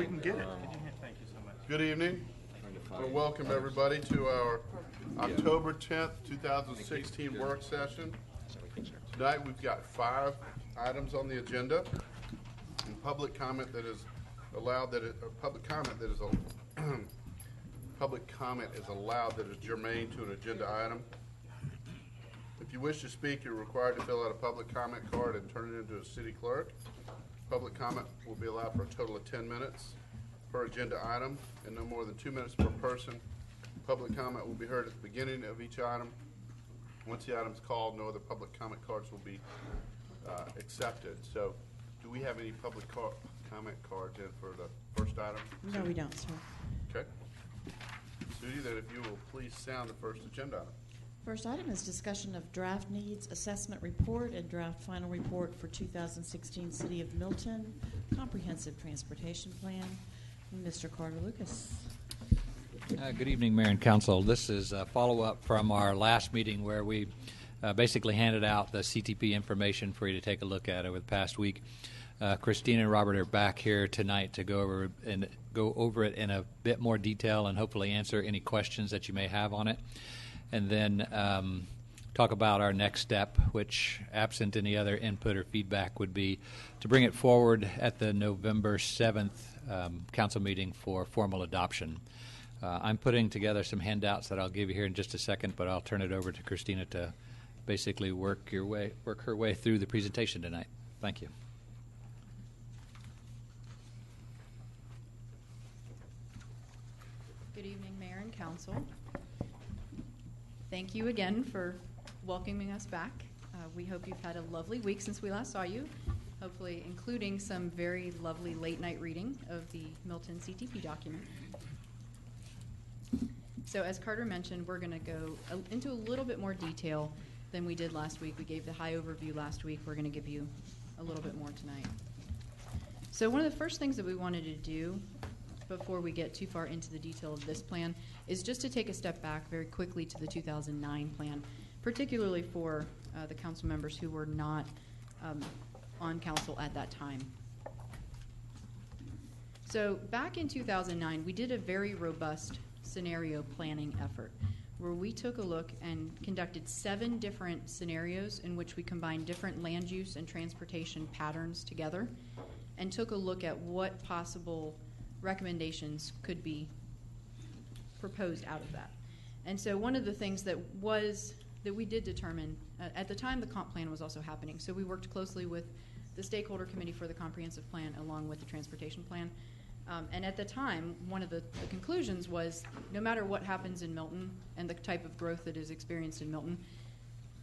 We can get it. Thank you so much. Good evening. I want to welcome everybody to our October 10th, 2016 work session. Tonight we've got 5 items on the agenda. And public comment that is allowed public comment is allowed that is germane to an agenda item. If you wish to speak, you're required to fill out a public comment card and turn it into a city clerk. Public comment will be allowed for a total of 10 minutes per agenda item and no more than 2 minutes per person. Public comment will be heard at the beginning of each item. Once the item is called, no other public comment cards will be accepted. So do we have any public comment cards in for the first item? No, we don't, sir. Okay. Sudi, that if you will please sound the first agenda item. First item is discussion of draft needs assessment report and draft final report for 2016 City of Milton Comprehensive Transportation Plan. Mr. Carter Lucas. Good evening, Mayor and Council. This is a follow-up from our last meeting where we basically handed out the CTP information for you to take a look at over the past week. Christina and Robert are back here tonight to go over it in a bit more detail and hopefully answer any questions that you may have on it. And then talk about our next step, which, absent any other input or feedback, would be to bring it forward at the November 7th council meeting for formal adoption. I'm putting together some handouts that I'll give you here in just a second, but I'll turn it over to Christina to basically work her way through the presentation tonight. Thank you. Good evening, Mayor and Council. Thank you again for welcoming us back. We hope you've had a lovely week since we last saw you, hopefully including some very lovely late-night reading of the Milton CTP document. So as Carter mentioned, we're going to go into a little bit more detail than we did last week. We gave the high overview last week. We're going to give you a little bit more tonight. So one of the first things that we wanted to do before we get too far into the detail of this plan is just to take a step back very quickly to the 2009 plan, particularly for the council members who were not on council at that time. So back in 2009, we did a very robust scenario planning effort where we took a look and conducted 7 different scenarios in which we combined different land use and transportation patterns together and took a look at what possible recommendations could be proposed out of that. And so one of the things that we did determine, at the time the comp plan was also happening, so we worked closely with the stakeholder committee for the comprehensive plan along with the transportation plan. And at the time, one of the conclusions was no matter what happens in Milton and the type of growth that is experienced in Milton,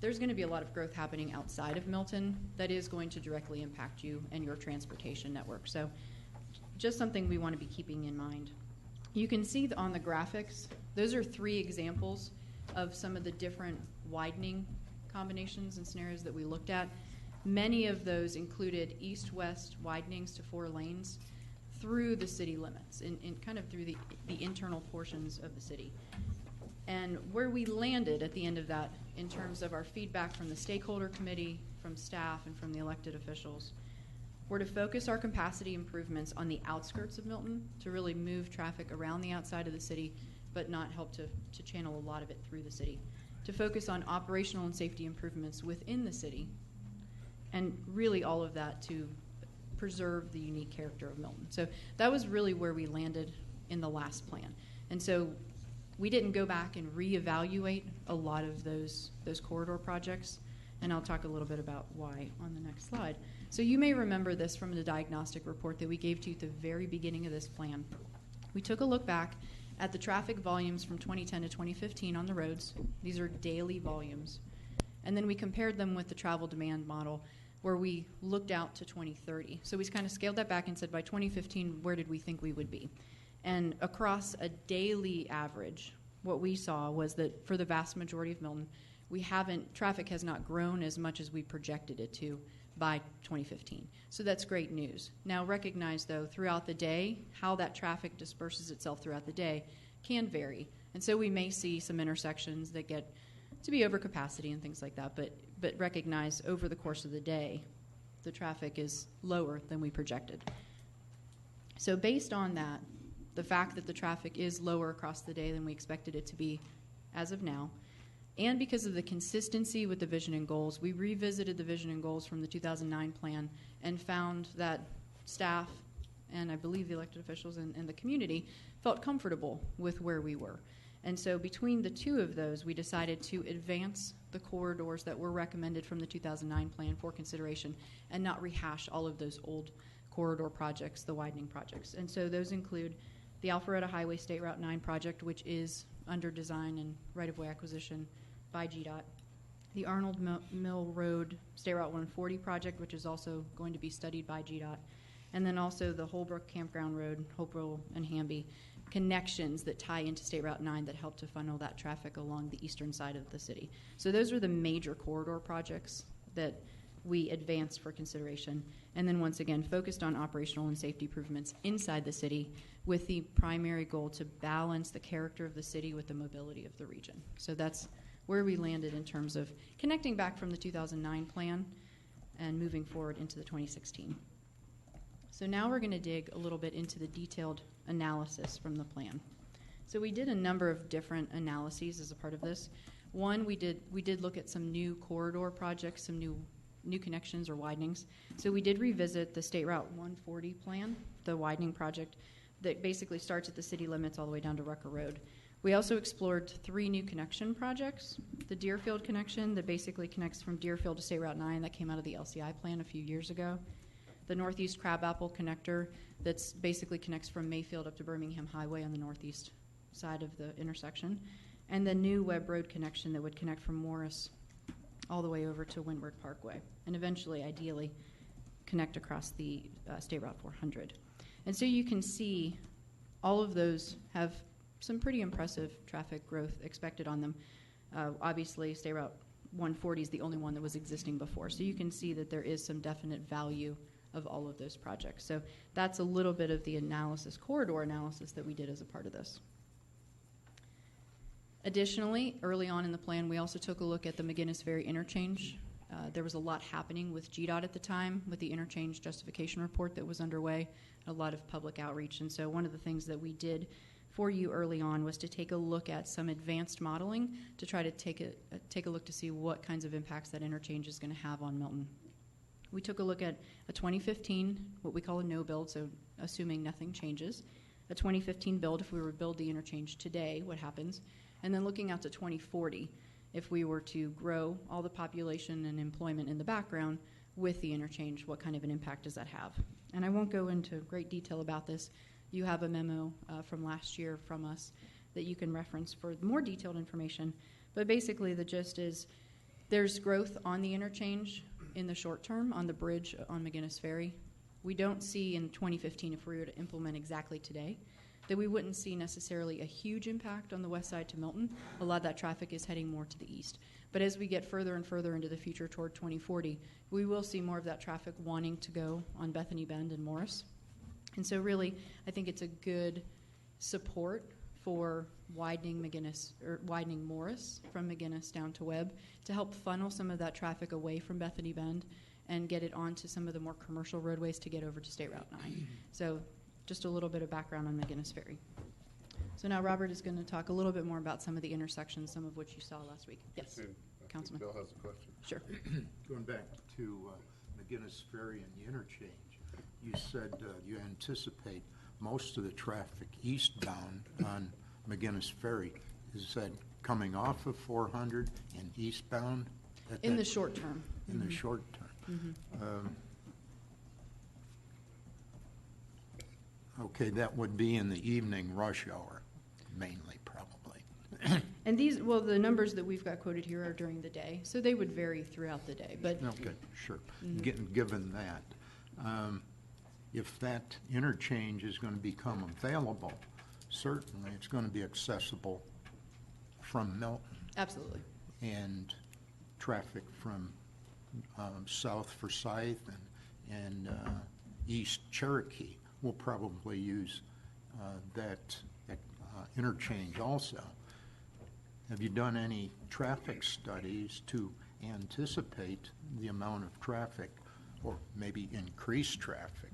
there's going to be a lot of growth happening outside of Milton that is going to directly impact you and your transportation network. So just something we want to be keeping in mind. You can see on the graphics, those are 3 examples of some of the different widening combinations and scenarios that we looked at. Many of those included east-west widenings to 4 lanes through the city limits, in kind of through the internal portions of the city. And where we landed at the end of that in terms of our feedback from the stakeholder committee, from staff, and from the elected officials, were to focus our capacity improvements on the outskirts of Milton to really move traffic around the outside of the city, but not help to channel a lot of it through the city. To focus on operational and safety improvements within the city, and really all of that to preserve the unique character of Milton. So that was really where we landed in the last plan. And so we didn't go back and reevaluate a lot of those corridor projects, and I'll talk a little bit about why on the next slide. So you may remember this from the diagnostic report that we gave to you at the very beginning of this plan. We took a look back at the traffic volumes from 2010 to 2015 on the roads. These are daily volumes. And then we compared them with the travel demand model where we looked out to 2030. So we kind of scaled that back and said by 2015, where did we think we would be? And across a daily average, what we saw was that for the vast majority of Milton, traffic has not grown as much as we projected it to by 2015. So that's great news. Now recognize, though, throughout the day, how that traffic disperses itself throughout the day can vary. And so we may see some intersections that get to be over capacity and things like that, but recognize over the course of the day, the traffic is lower than we projected. So based on that, the fact that the traffic is lower across the day than we expected it to be as of now, and because of the consistency with the vision and goals, we revisited the vision and goals from the 2009 plan and found that staff and I believe the elected officials and the community felt comfortable with where we were. And so between the two of those, we decided to advance the corridors that were recommended from the 2009 plan for consideration and not rehash all of those old corridor projects, the widening projects. And so those include the Alpharetta Highway State Route 9 project, which is under design and right-of-way acquisition by GDOT. The Arnold Mill Road State Route 140 project, which is also going to be studied by GDOT. And then also the Holbrook Campground Road, Hopewell and Hamby connections that tie into State Route 9 that help to funnel that traffic along the eastern side of the city. So those are the major corridor projects that we advanced for consideration. And then once again, focused on operational and safety improvements inside the city with the primary goal to balance the character of the city with the mobility of the region. So that's where we landed in terms of connecting back from the 2009 plan and moving forward into the 2016. So now we're going to dig a little bit into the detailed analysis from the plan. So we did a number of different analyses as a part of this. One, we did look at some new corridor projects, some new connections or widenings. So we did revisit the State Route 140 plan, the widening project that basically starts at the city limits all the way down to Rucker Road. We also explored 3 new connection projects. The Deerfield connection that basically connects from Deerfield to State Route 9 that came out of the LCI plan a few years ago. The Northeast Crabapple connector that's basically connects from Mayfield up to Birmingham Highway on the northeast side of the intersection. And the new Webb Road connection that would connect from Morris all the way over to Windward Parkway and eventually, ideally, connect across the State Route 400. And so you can see all of those have some pretty impressive traffic growth expected on them. Obviously, State Route 140 is the only one that was existing before. So you can see that there is some definite value of all of those projects. So that's a little bit of the analysis, corridor analysis that we did as a part of this. Additionally, early on in the plan, we also took a look at the McGinnis Ferry interchange. There was a lot happening with GDOT at the time with the interchange justification report that was underway, a lot of public outreach. And so one of the things that we did for you early on was to take a look at some advanced modeling to try to take a look to see what kinds of impacts that interchange is going to have on Milton. We took a look at a 2015, what we call a no build, so assuming nothing changes, a 2015 build if we were to build the interchange today, what happens, and then looking out to 2040 if we were to grow all the population and employment in the background with the interchange, what kind of an impact does that have? And I won't go into great detail about this. You have a memo from last year from us that you can reference for more detailed information. But basically the gist is there's growth on the interchange in the short term on the bridge on McGinnis Ferry. We don't see in 2015, if we were to implement exactly today, that we wouldn't see necessarily a huge impact on the west side to Milton. A lot of that traffic is heading more to the east. But as we get further and further into the future toward 2040, we will see more of that traffic wanting to go on Bethany Bend and Morris. And so really, I think it's a good support for widening Morris from McGinnis down to Webb to help funnel some of that traffic away from Bethany Bend and get it onto some of the more commercial roadways to get over to State Route 9. So just a little bit of background on McGinnis Ferry. So now Robert is going to talk a little bit more about some of the intersections, some of which you saw last week. Yes, Councilman. Bill has a question. Sure. Going back to McGinnis Ferry and the interchange, you said you anticipate most of the traffic eastbound on McGinnis Ferry. Is that coming off of 400 and eastbound? In the short term. In the short term. Okay, that would be in the evening rush hour, mainly, probably. And these, well, the numbers that we've got quoted here are during the day, so they would vary throughout the day. But okay, sure. Given that, if that interchange is going to become available, certainly it's going to be accessible from Milton. Absolutely. And traffic from south Forsyth and east Cherokee will probably use that interchange also. Have you done any traffic studies to anticipate the amount of traffic or maybe increase traffic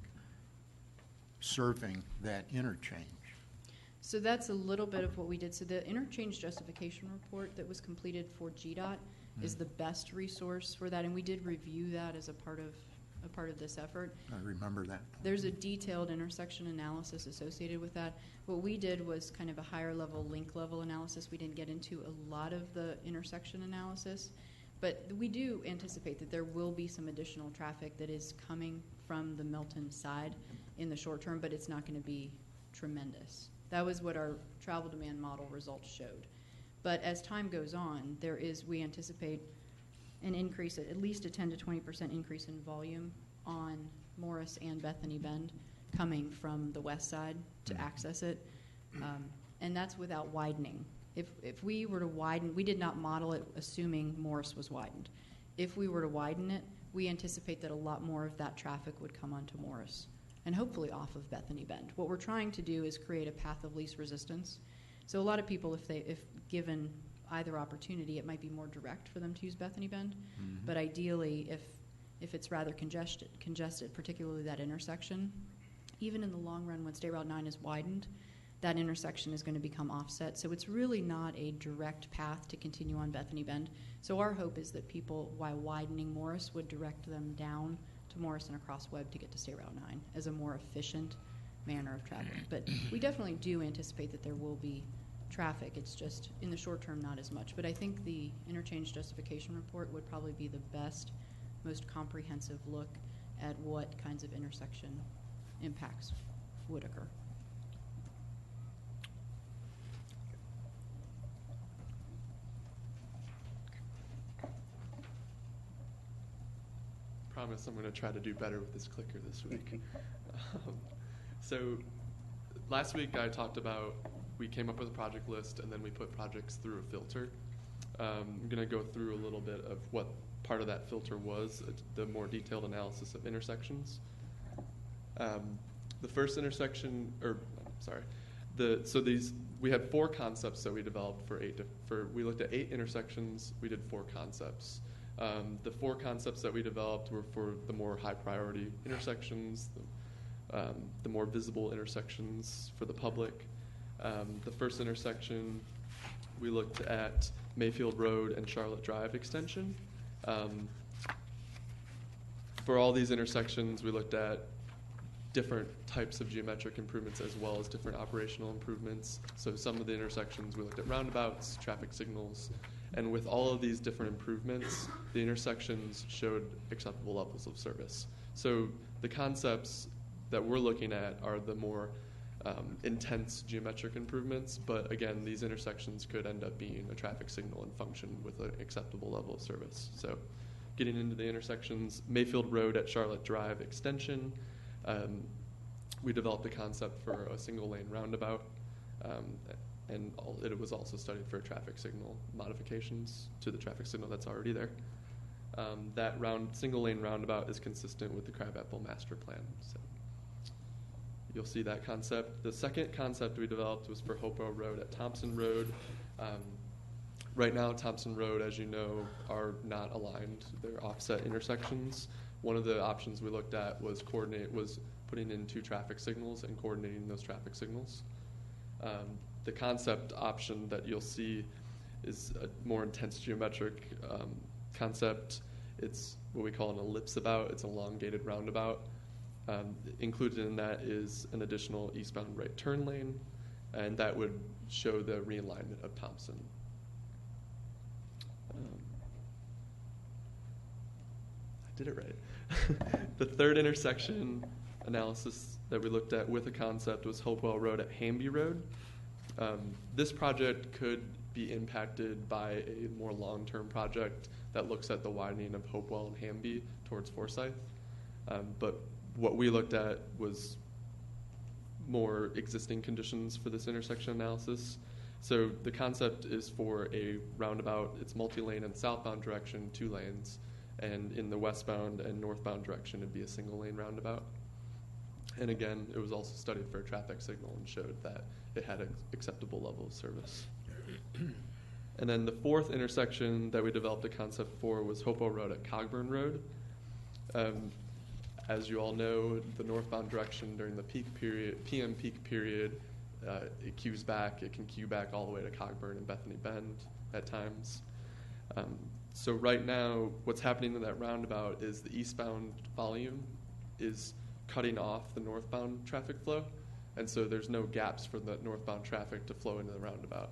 serving that interchange? So that's a little bit of what we did. So the interchange justification report that was completed for GDOT is the best resource for that, and we did review that as a part of this effort. I remember that. There's a detailed intersection analysis associated with that. What we did was kind of a higher level, link level analysis. We didn't get into a lot of the intersection analysis, but we do anticipate that there will be some additional traffic that is coming from the Milton side in the short term, but it's not going to be tremendous. That was what our travel demand model results showed. But as time goes on, we anticipate an increase, at least a 10 to 20% increase in volume on Morris and Bethany Bend coming from the west side to access it. And that's without widening. If we were to widen, we did not model it assuming Morris was widened. If we were to widen it, we anticipate that a lot more of that traffic would come onto Morris and hopefully off of Bethany Bend. What we're trying to do is create a path of least resistance. So a lot of people, if given either opportunity, it might be more direct for them to use Bethany Bend. But ideally, if it's rather congested, particularly that intersection, even in the long run when State Route 9 is widened, that intersection is going to become offset. So it's really not a direct path to continue on Bethany Bend. So our hope is that people, while widening Morris, would direct them down to Morris and across Webb to get to State Route 9 as a more efficient manner of travel. But we definitely do anticipate that there will be traffic. It's just in the short term not as much. But I think the interchange justification report would probably be the best, most comprehensive look at what kinds of intersection impacts would occur. Promise I'm going to try to do better with this clicker this week. So last week I talked about we came up with a project list and then we put projects through a filter. I'm going to go through a little bit of what part of that filter was, the more detailed analysis of intersections. The first intersection, we had 4 concepts that we developed we looked at 8 intersections, we did 4 concepts. The 4 concepts that we developed were for the more high priority intersections, the more visible intersections for the public. The first intersection, we looked at Mayfield Road and Charlotte Drive extension. For all these intersections, we looked at different types of geometric improvements as well as different operational improvements. So some of the intersections, we looked at roundabouts, traffic signals, and with all of these different improvements, the intersections showed acceptable levels of service. So the concepts that we're looking at are the more intense geometric improvements, but again, these intersections could end up being a traffic signal and function with an acceptable level of service. So getting into the intersections, Mayfield Road at Charlotte Drive extension, we developed a concept for a single lane roundabout, and it was also studied for traffic signal modifications to the traffic signal that's already there. That single lane roundabout is consistent with the Crabapple master plan. So you'll see that concept. The second concept we developed was for Hopewell Road at Thompson Road. Right now, Thompson Road, as you know, are not aligned. They're offset intersections. One of the options we looked at was putting in 2 traffic signals and coordinating those traffic signals. The concept option that you'll see is a more intense geometric concept. It's what we call an ellipsabout. It's an elongated roundabout. Included in that is an additional eastbound right turn lane, and that would show the realignment of Thompson. I did it right. The third intersection analysis that we looked at with a concept was Hopewell Road at Hamby Road. This project could be impacted by a more long-term project that looks at the widening of Hopewell and Hamby towards Forsyth. But what we looked at was more existing conditions for this intersection analysis. So the concept is for a roundabout. It's multi-lane in southbound direction, 2 lanes, and in the westbound and northbound direction, it'd be a single lane roundabout. And again, it was also studied for a traffic signal and showed that it had an acceptable level of service. And then the fourth intersection that we developed a concept for was Hopewell Road at Cogburn Road. As you all know, the northbound direction during the PM peak period, it queues back. It can queue back all the way to Cogburn and Bethany Bend at times. So right now, what's happening in that roundabout is the eastbound volume is cutting off the northbound traffic flow, and so there's no gaps for the northbound traffic to flow into the roundabout.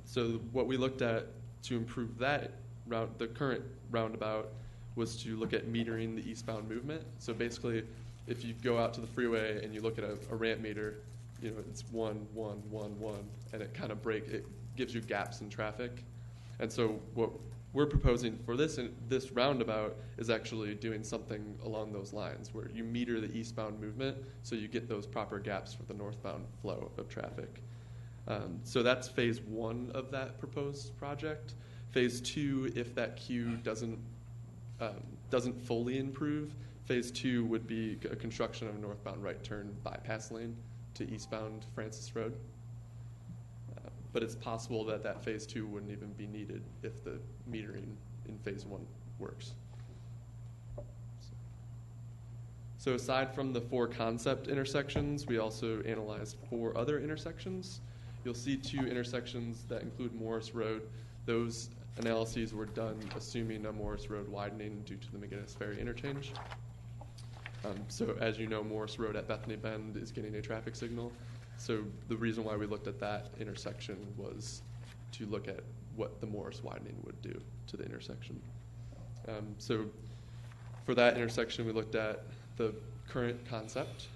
So what we looked at to improve that the current roundabout was to look at metering the eastbound movement. So basically, if you go out to the freeway and you look at a ramp meter, it's 1, 1, 1, 1, and it kind of it gives you gaps in traffic. And so what we're proposing for this roundabout is actually doing something along those lines, where you meter the eastbound movement so you get those proper gaps for the northbound flow of traffic. So that's phase 1 of that proposed project. Phase 2, if that queue doesn't fully improve, phase 2 would be a construction of a northbound right turn bypass lane to eastbound Francis Road. But it's possible that phase 2 wouldn't even be needed if the metering in phase 1 works. So aside from the 4 concept intersections, we also analyzed 4 other intersections. You'll see 2 intersections that include Morris Road. Those analyses were done assuming a Morris Road widening due to the McGinnis Ferry interchange. So as you know, Morris Road at Bethany Bend is getting a traffic signal. So the reason why we looked at that intersection was to look at what the Morris widening would do to the intersection. So for that intersection, we looked at the current concept.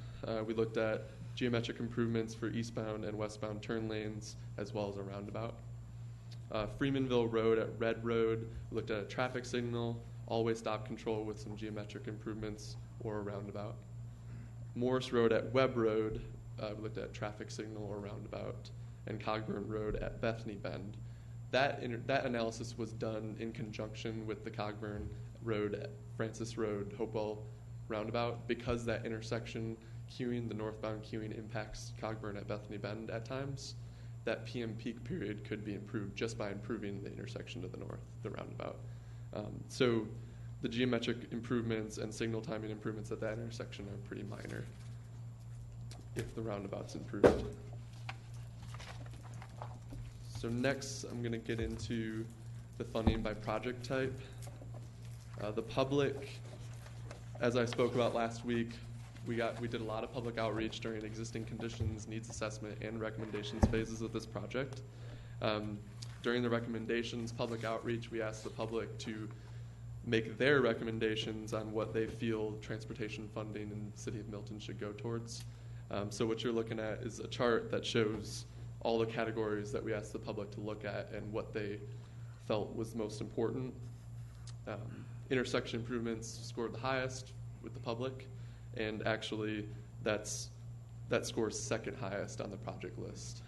We looked at geometric improvements for eastbound and westbound turn lanes, as well as a roundabout. Freemanville Road at Red Road, we looked at a traffic signal, all-way stop control with some geometric improvements, or a roundabout. Morris Road at Webb Road, we looked at traffic signal or roundabout, and Cogburn Road at Bethany Bend. That analysis was done in conjunction with the Cogburn Road at Francis Road, Hopewell roundabout, because that intersection queuing, the northbound queuing, impacts Cogburn at Bethany Bend at times. That PM peak period could be improved just by improving the intersection to the north, the roundabout. So the geometric improvements and signal timing improvements at that intersection are pretty minor if the roundabout's improved. So next, I'm going to get into the funding by project type. The public, as I spoke about last week, we did a lot of public outreach during existing conditions, needs assessment, and recommendations phases of this project. During the recommendations, public outreach, we asked the public to make their recommendations on what they feel transportation funding in the city of Milton should go towards. So what you're looking at is a chart that shows all the categories that we asked the public to look at and what they felt was most important. Intersection improvements scored the highest with the public, and actually that scores second highest on the project list.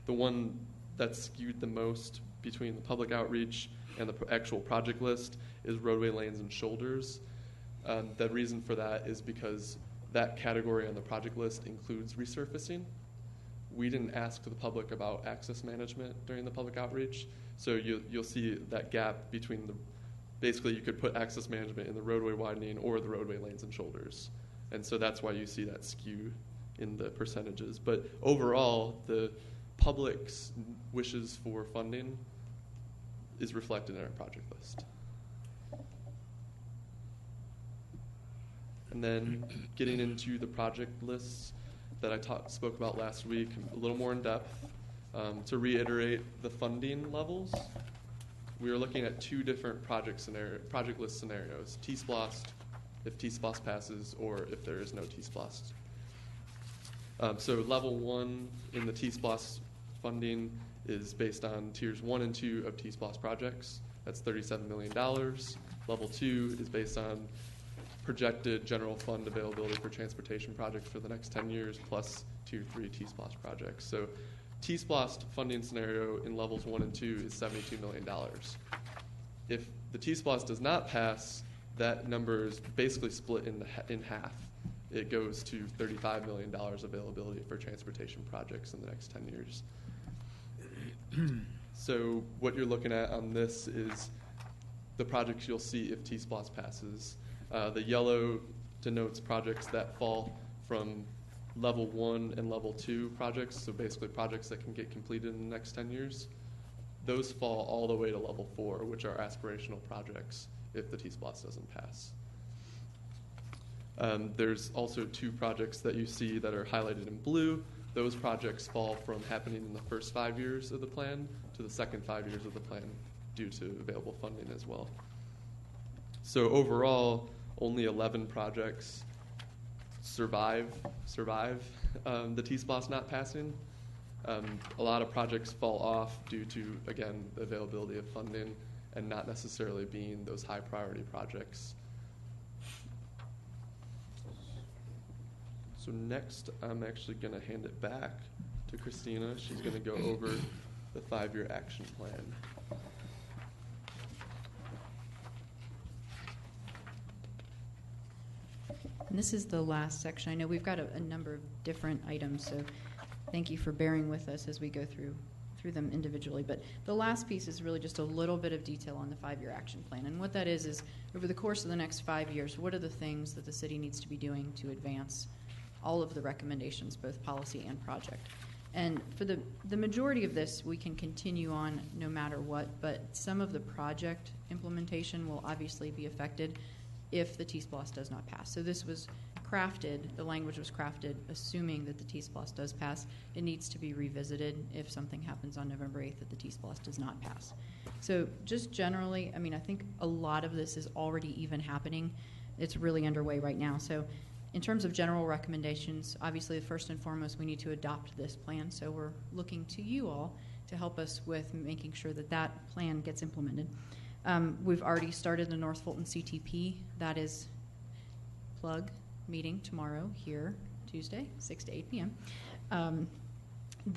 The one that skewed the most between the public outreach and the actual project list is roadway lanes and shoulders. The reason for that is because that category on the project list includes resurfacing. We didn't ask the public about access management during the public outreach, so you'll see that gap between basically you could put access management in the roadway widening or the roadway lanes and shoulders. And so that's why you see that skew in the percentages. But overall, the public's wishes for funding is reflected in our project list. And then getting into the project lists that I spoke about last week, a little more in depth. To reiterate the funding levels, we are looking at 2 different project list scenarios: T-SPLOST, if T-SPLOST passes, or if there is no T-SPLOST. So level 1 in the T-SPLOST funding is based on tiers 1 and 2 of T-SPLOST projects. That's $37 million. Level 2 is based on projected general fund availability for transportation projects for the next 10 years, plus tier 3 T-SPLOST projects. So T-SPLOST funding scenario in levels 1 and 2 is $72 million. If the T-SPLOST does not pass, that number is basically split in half. It goes to $35 million availability for transportation projects in the next 10 years. So what you're looking at on this is the projects you'll see if T-SPLOST passes. The yellow denotes projects that fall from level 1 and level 2 projects, so basically projects that can get completed in the next 10 years. Those fall all the way to level 4, which are aspirational projects if the T-SPLOST doesn't pass. There's also 2 projects that you see that are highlighted in blue. Those projects fall from happening in the first 5 years of the plan to the second 5 years of the plan due to available funding as well. So overall, only 11 projects survive the T-SPLOST not passing. A lot of projects fall off due to, again, the availability of funding and not necessarily being those high priority projects. So next, I'm actually going to hand it back to Christina. She's going to go over the 5-year action plan. And this is the last section. I know we've got a number of different items, so thank you for bearing with us as we go through them individually. But the last piece is really just a little bit of detail on the 5-year action plan. And what that is over the course of the next 5 years, what are the things that the city needs to be doing to advance all of the recommendations, both policy and project. And for the majority of this, we can continue on no matter what, but some of the project implementation will obviously be affected if the T-SPLOST does not pass. So this was crafted, the language was crafted assuming that the T-SPLOST does pass. It needs to be revisited if something happens on November 8th that the T-SPLOST does not pass. So just generally, I mean, I think a lot of this is already even happening. It's really underway right now. So in terms of general recommendations, obviously, first and foremost, we need to adopt this plan. So we're looking to you all to help us with making sure that that plan gets implemented. We've already started the North Fulton CTP. That is plug meeting tomorrow here, Tuesday, 6 to 8 p.m.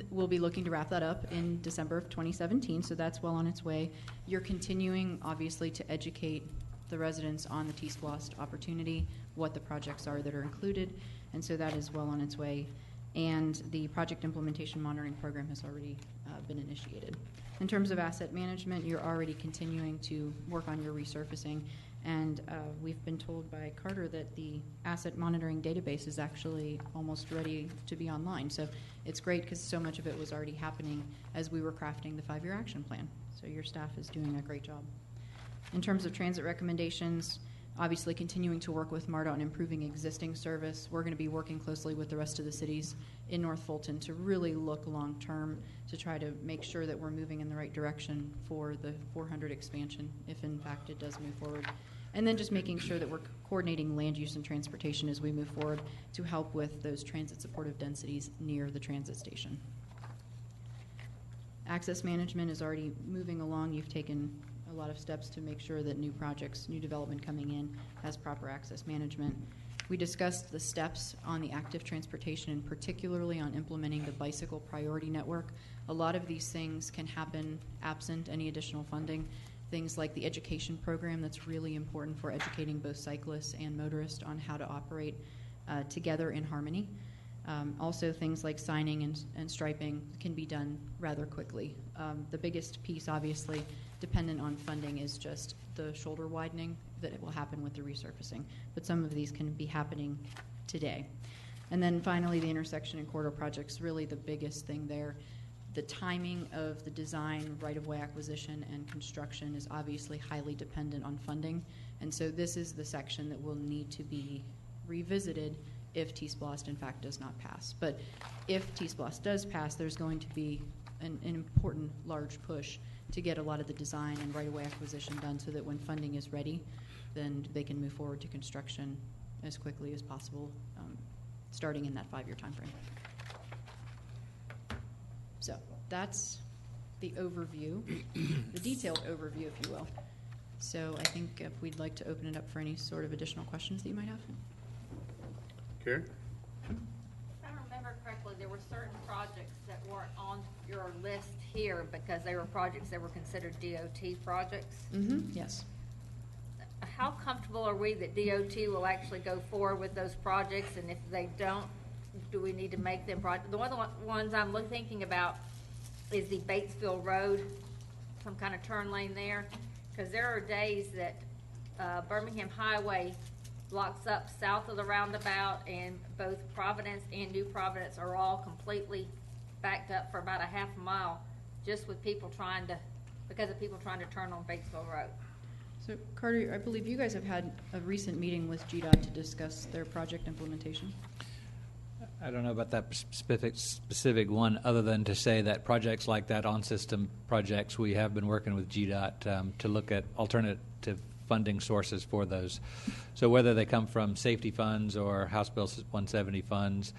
We'll be looking to wrap that up in December of 2017, so that's well on its way. You're continuing, obviously, to educate the residents on the T-SPLOST opportunity, what the projects are that are included, and so that is well on its way. And the project implementation monitoring program has already been initiated. In terms of asset management, you're already continuing to work on your resurfacing, and we've been told by Carter that the asset monitoring database is actually almost ready to be online. So it's great because so much of it was already happening as we were crafting the 5-year action plan. So your staff is doing a great job. In terms of transit recommendations, obviously continuing to work with MARTA on improving existing service. We're going to be working closely with the rest of the cities in North Fulton to really look long term to try to make sure that we're moving in the right direction for the 400 expansion, if in fact it does move forward. And then just making sure that we're coordinating land use and transportation as we move forward to help with those transit supportive densities near the transit station. Access management is already moving along. You've taken a lot of steps to make sure that new projects, new development coming in has proper access management. We discussed the steps on the active transportation and particularly on implementing the bicycle priority network. A lot of these things can happen absent any additional funding. Things like the education program that's really important for educating both cyclists and motorists on how to operate together in harmony. Also things like signing and striping can be done rather quickly. The biggest piece, obviously, dependent on funding is just the shoulder widening that it will happen with the resurfacing. But some of these can be happening today. And then finally, the intersection and corridor projects, really the biggest thing there. The timing of the design, right-of-way acquisition, and construction is obviously highly dependent on funding. And so this is the section that will need to be revisited if T-SPLOST in fact does not pass. But if T-SPLOST does pass, there's going to be an important large push to get a lot of the design and right-of-way acquisition done so that when funding is ready, then they can move forward to construction as quickly as possible, starting in that 5-year time frame. So that's the overview, the detailed overview, if you will. So I think if we'd like to open it up for any sort of additional questions that you might have. Karen? If I remember correctly, there were certain projects that weren't on your list here because they were projects that were considered DOT projects. Mm-hmm. Yes. How comfortable are we that DOT will actually go forward with those projects? And if they don't, do we need to make them project? The one of the ones I'm thinking about is the Batesville Road, some kind of turn lane there. Because there are days that Birmingham Highway blocks up south of the roundabout, and both Providence and New Providence are all completely backed up for about a half a mile, just with people because of people trying to turn on Batesville Road. So Carter, I believe you guys have had a recent meeting with GDOT to discuss their project implementation. I don't know about that specific one, other than to say that projects like that, on-system projects, we have been working with GDOT to look at alternative funding sources for those. So whether they come from safety funds or House Bill 170 funds,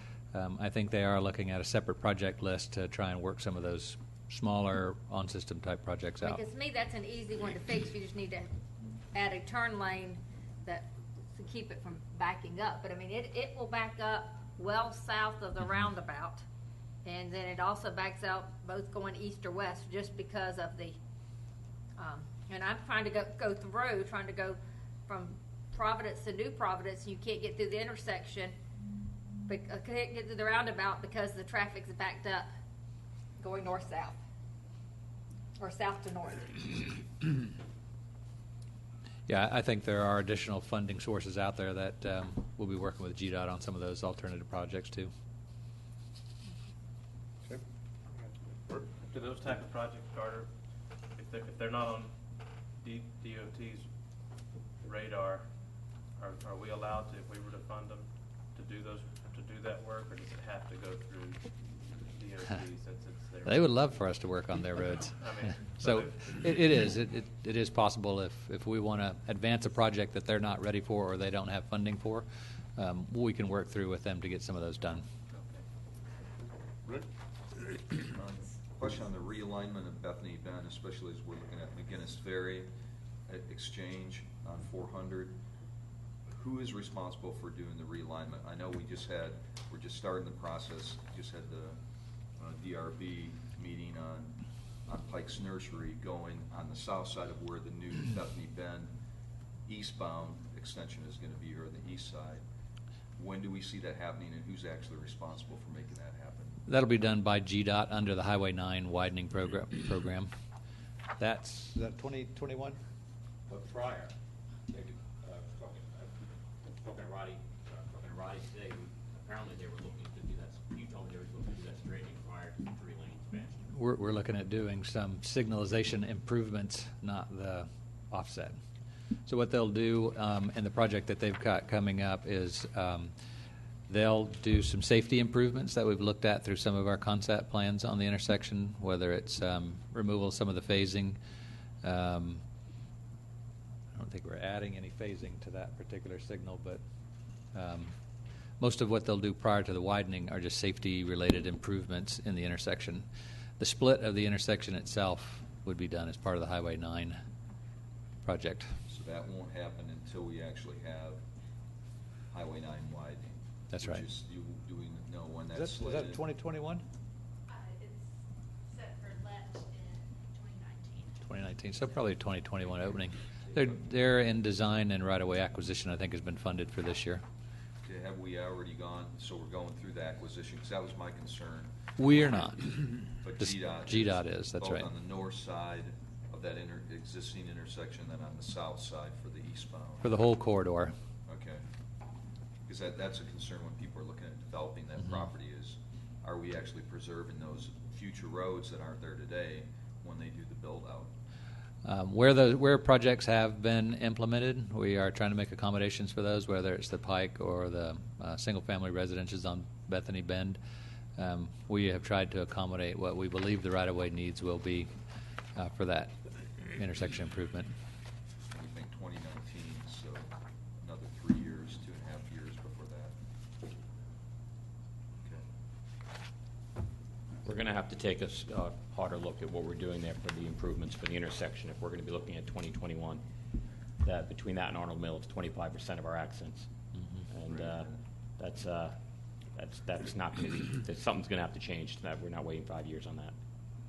I think they are looking at a separate project list to try and work some of those smaller on-system type projects out. Because to me, that's an easy one to fix. You just need to add a turn lane to keep it from backing up. But I mean, it will back up well south of the roundabout, and then it also backs out both going east or west just because of the and I'm trying to go through, trying to go from Providence to New Providence, and you can't get through the intersection, but can't get through the roundabout because the traffic's backed up going north-south or south to north. Yeah, I think there are additional funding sources out there that we'll be working with GDOT on some of those alternative projects too. Okay. Do those type of projects, Carter, if they're not on DOT's radar, are we allowed to, if we were to fund them, to do that work, or does it have to go through DOT since it's their? They would love for us to work on their roads. I mean, So it is possible if we want to advance a project that they're not ready for or they don't have funding for, we can work through with them to get some of those done. Rick? Question on the realignment of Bethany Bend, especially as we're looking at McGinnis Ferry exchange on 400. Who is responsible for doing the realignment? I know we're just starting the process. Just had the DRB meeting on Pike's Nursery, going on the south side of where the new Bethany Bend eastbound extension is going to be, or the east side. When do we see that happening, and who's actually responsible for making that happen? That'll be done by GDOT under the Highway 9 widening program. Is that 2021? But prior, talking to Roddy today, apparently they were looking to do that. You told me they were looking to do that straightening prior to the 3-lane expansion. We're looking at doing some signalization improvements, not the offset. So what they'll do in the project that they've got coming up is they'll do some safety improvements that we've looked at through some of our concept plans on the intersection, whether it's removal of some of the phasing. I don't think we're adding any phasing to that particular signal, but most of what they'll do prior to the widening are just safety-related improvements in the intersection. The split of the intersection itself would be done as part of the Highway 9 project. So that won't happen until we actually have Highway 9 widening. That's right. Do we know when that's Is slated? that 2021? It's set for let in 2019. 2019, so probably 2021 opening. They're in design, and right-of-way acquisition, I think, has been funded for this year. Okay, have we already gone, so we're going through the acquisition, because that was my concern. We are not. But This- GDOT GDOT is, that's right. Both on the north side of that existing intersection, then on the south side for the eastbound. For the whole corridor. Okay. Because that's a concern when people are looking at developing that Mhm. property is, are we actually preserving those future roads that aren't there today when they do the build-out? Where projects have been implemented, we are trying to make accommodations for those, whether it's the Pike or the single-family residences on Bethany Bend. We have tried to accommodate what we believe the right-of-way needs will be for that intersection improvement. We think 2019, so another 3 years, 2.5 years before that. Okay. We're going to have to take a harder look at what we're doing there for the improvements for the intersection if we're going to be looking at 2021. That between that and Arnold Mill, it's 25% of our accidents, and that's not going to be. Something's going to have to change. That we're not waiting 5 years on that.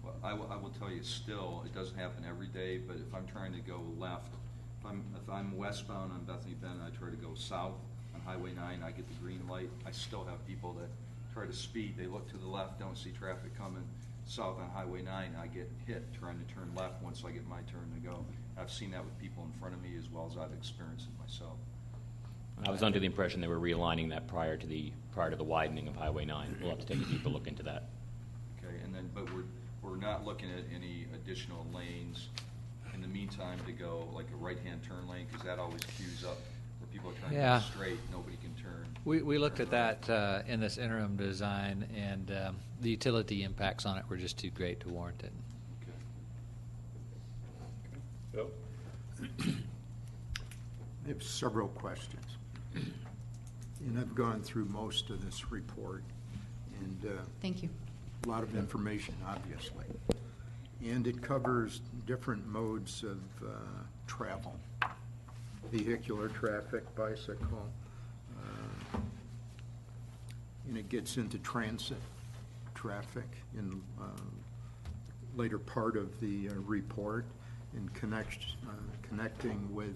Well, I will tell you still, it doesn't happen every day, but if I'm trying to go left, if I'm westbound on Bethany Bend, I try to go south on Highway 9, I get the green light. I still have people that try to speed. They look to the left, don't see traffic coming south on Highway 9. I get hit trying to turn left once I get my turn to go. I've seen that with people in front of me as well as I've experienced it myself. I was under the impression they were realigning that prior to the widening of Highway 9. We'll have to take a deeper look into that. Okay, and then, but we're not looking at any additional lanes in the meantime to go, like a right-hand turn lane, because that always queues up where people are trying to Yeah. go straight, nobody can turn. We looked at that in this interim design, and the utility impacts on it were just too great to warrant it. Okay. Bill? I have several questions. And I've gone through most of this report, and Thank you. a lot of information, obviously. And it covers different modes of travel, vehicular traffic, bicycle, and it gets into transit traffic in later part of the report and connecting with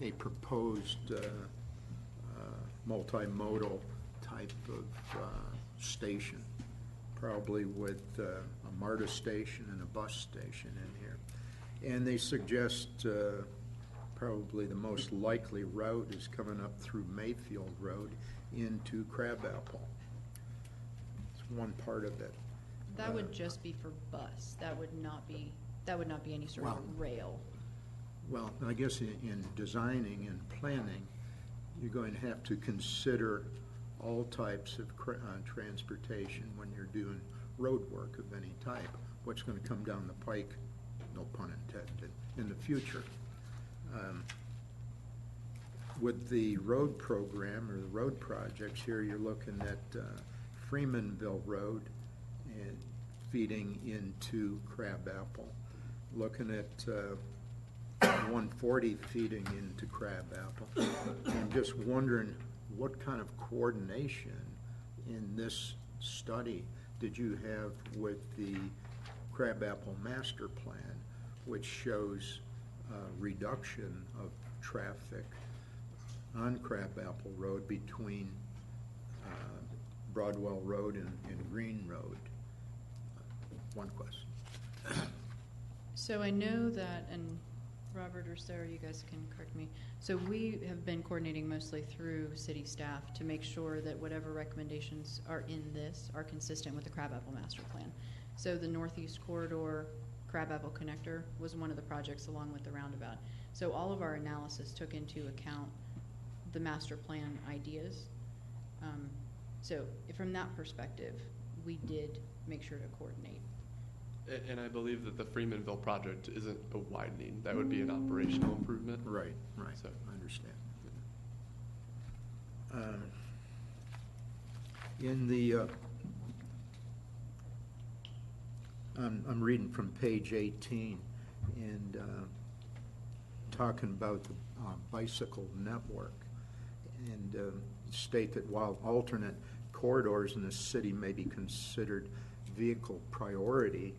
a proposed multimodal type of station, probably with a MARTA station and a bus station in here. And they suggest probably the most likely route is coming up through Mayfield Road into Crabapple. It's one part of it. That would just be for bus. That would not be any sort Well, of rail. Well, I guess in designing and planning, you're going to have to consider all types of transportation when you're doing road work of any type. What's going to come down the pike, no pun intended, in the future. With the road program or the road projects here, you're looking at Freemanville Road and feeding into Crabapple. Looking at 140 feeding into Crabapple. I'm just wondering what kind of coordination in this study did you have with the Crabapple Master Plan, which shows reduction of traffic on Crabapple Road between Broadwell Road and Green Road? One question. So I know that, and Robert or Sarah, you guys can correct me. So we have been coordinating mostly through city staff to make sure that whatever recommendations are in this are consistent with the Crabapple Master Plan. So the Northeast Corridor Crabapple Connector was one of the projects along with the roundabout. So all of our analysis took into account the master plan ideas. So from that perspective, we did make sure to coordinate. And I believe that the Freemanville project isn't a widening. That would be an operational improvement. Right, So- I understand. In the, I'm reading from page 18 and talking about the bicycle network, and state that while alternate corridors in the city may be considered vehicle priority,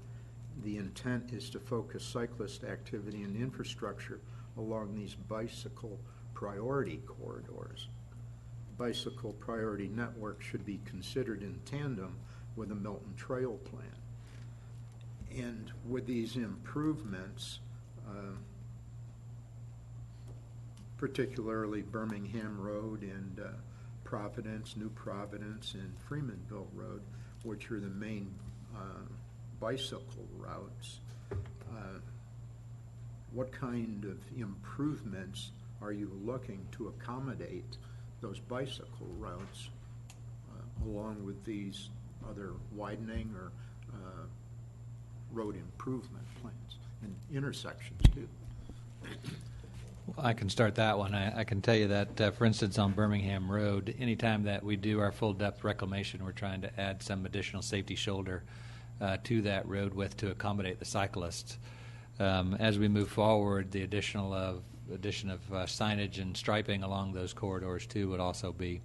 the intent is to focus cyclist activity and infrastructure along these bicycle priority corridors. Bicycle priority network should be considered in tandem with a Milton Trail Plan. And with these improvements, particularly Birmingham Road and Providence, New Providence, and Freemanville Road, which are the main bicycle routes, what kind of improvements are you looking to accommodate those bicycle routes along with these other widening or road improvement plans and intersections too? Well, I can start that one. I can tell you that, for instance, on Birmingham Road, anytime that we do our full depth reclamation, we're trying to add some additional safety shoulder to that road width to accommodate the cyclists. As we move forward, the addition of signage and striping along those corridors too would also be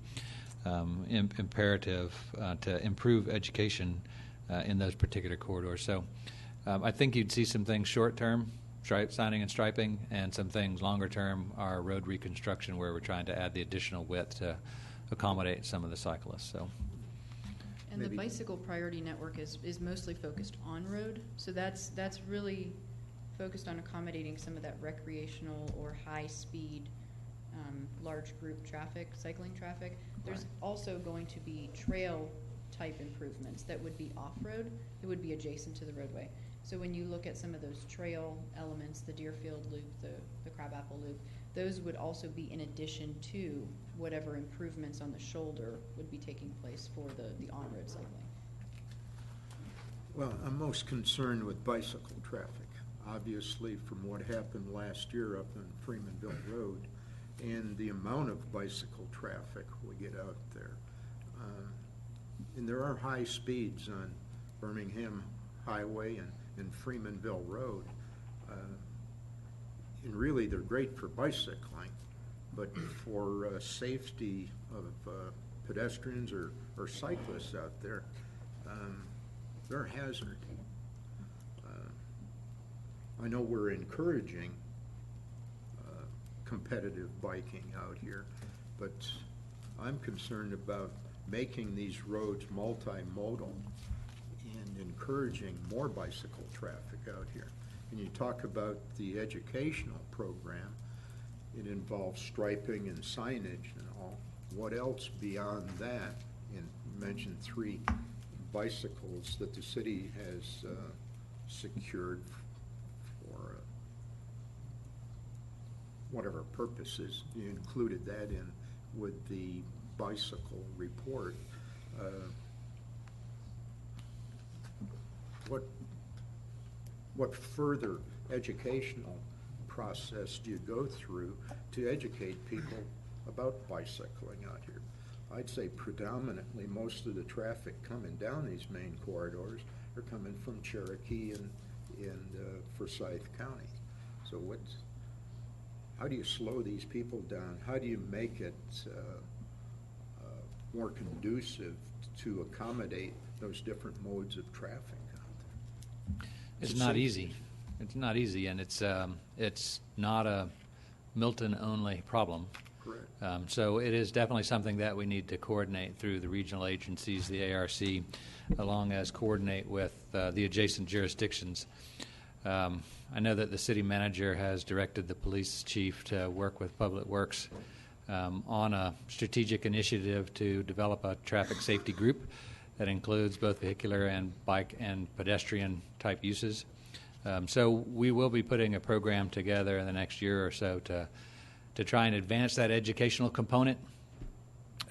imperative to improve education in those particular corridors. So I think you'd see some things short term, signing and striping, and some things longer term are road reconstruction, where we're trying to add the additional width to accommodate some of the cyclists. So. And the bicycle priority network is mostly focused on road, so that's really focused on accommodating some of that recreational or high-speed large group traffic, cycling traffic. There's also going to be trail type improvements that would be off-road, that would be adjacent to the roadway. So when you look at some of those trail elements, the Deerfield Loop, the Crabapple Loop, those would also be in addition to whatever improvements on the shoulder would be taking place for the on-road cycling. Well, I'm most concerned with bicycle traffic. Obviously, from what happened last year up on Freemanville Road and the amount of bicycle traffic we get out there. And there are high speeds on Birmingham Highway and Freemanville Road. And really, they're great for bicycling, but for safety of pedestrians or cyclists out there, they're a hazard. I know we're encouraging competitive biking out here, but I'm concerned about making these roads multimodal and encouraging more bicycle traffic out here. And you talk about the educational program, it involves striping and signage and all. What else beyond that? And you mentioned 3 bicycles that the city has secured for whatever purposes. You included that in with the bicycle report. What further educational process do you go through to educate people about bicycling out here? I'd say predominantly most of the traffic coming down these main corridors are coming from Cherokee and Forsyth County. So how do you slow these people down? How do you make it more conducive to accommodate those different modes of traffic out there? It's not easy. It's not easy, and it's not a Milton-only problem. Correct. So it is definitely something that we need to coordinate through the regional agencies, the ARC, along as coordinate with the adjacent jurisdictions. I know that the city manager has directed the police chief to work with Public Works on a strategic initiative to develop a traffic safety group that includes both vehicular and bike and pedestrian type uses. So we will be putting a program together in the next year or so to try and advance that educational component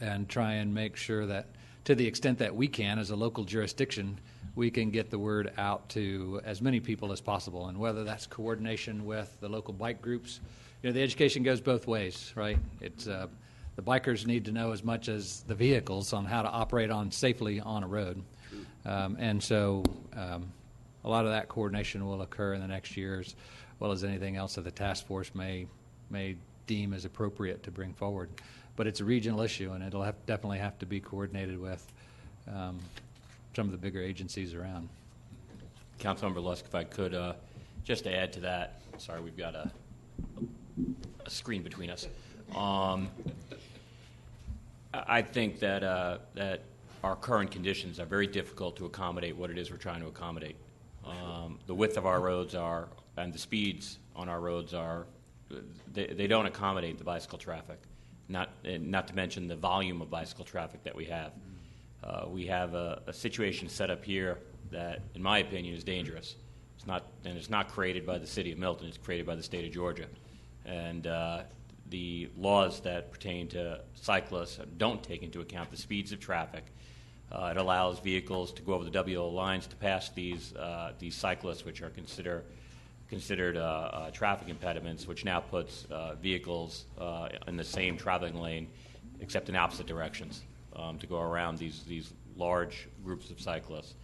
and try and make sure that to the extent that we can as a local jurisdiction, we can get the word out to as many people as possible. And whether that's coordination with the local bike groups, the education goes both ways, right? It's the bikers need to know as much as the vehicles on how to operate safely on a road. And so a lot of that coordination will occur in the next year, as well as anything else that the task force may deem as appropriate to bring forward. But it's a regional issue, and it'll definitely have to be coordinated with some of the bigger agencies around. Councilmember Lusk, if I could, just to add to that, sorry, we've got a screen between us. I think that that our current conditions are very difficult to accommodate what it is we're trying to accommodate. The width of our roads and the speeds on our roads they don't accommodate the bicycle traffic. Not to mention the volume of bicycle traffic that we have. We have a situation set up here that, in my opinion, is dangerous. It's not created by the city of Milton. It's created by the state of Georgia, and the laws that pertain to cyclists don't take into account the speeds of traffic. It allows vehicles to go over the WO lines to pass these cyclists, which are considered traffic impediments, which now puts vehicles in the same traveling lane, except in opposite directions, to go around these large groups of cyclists.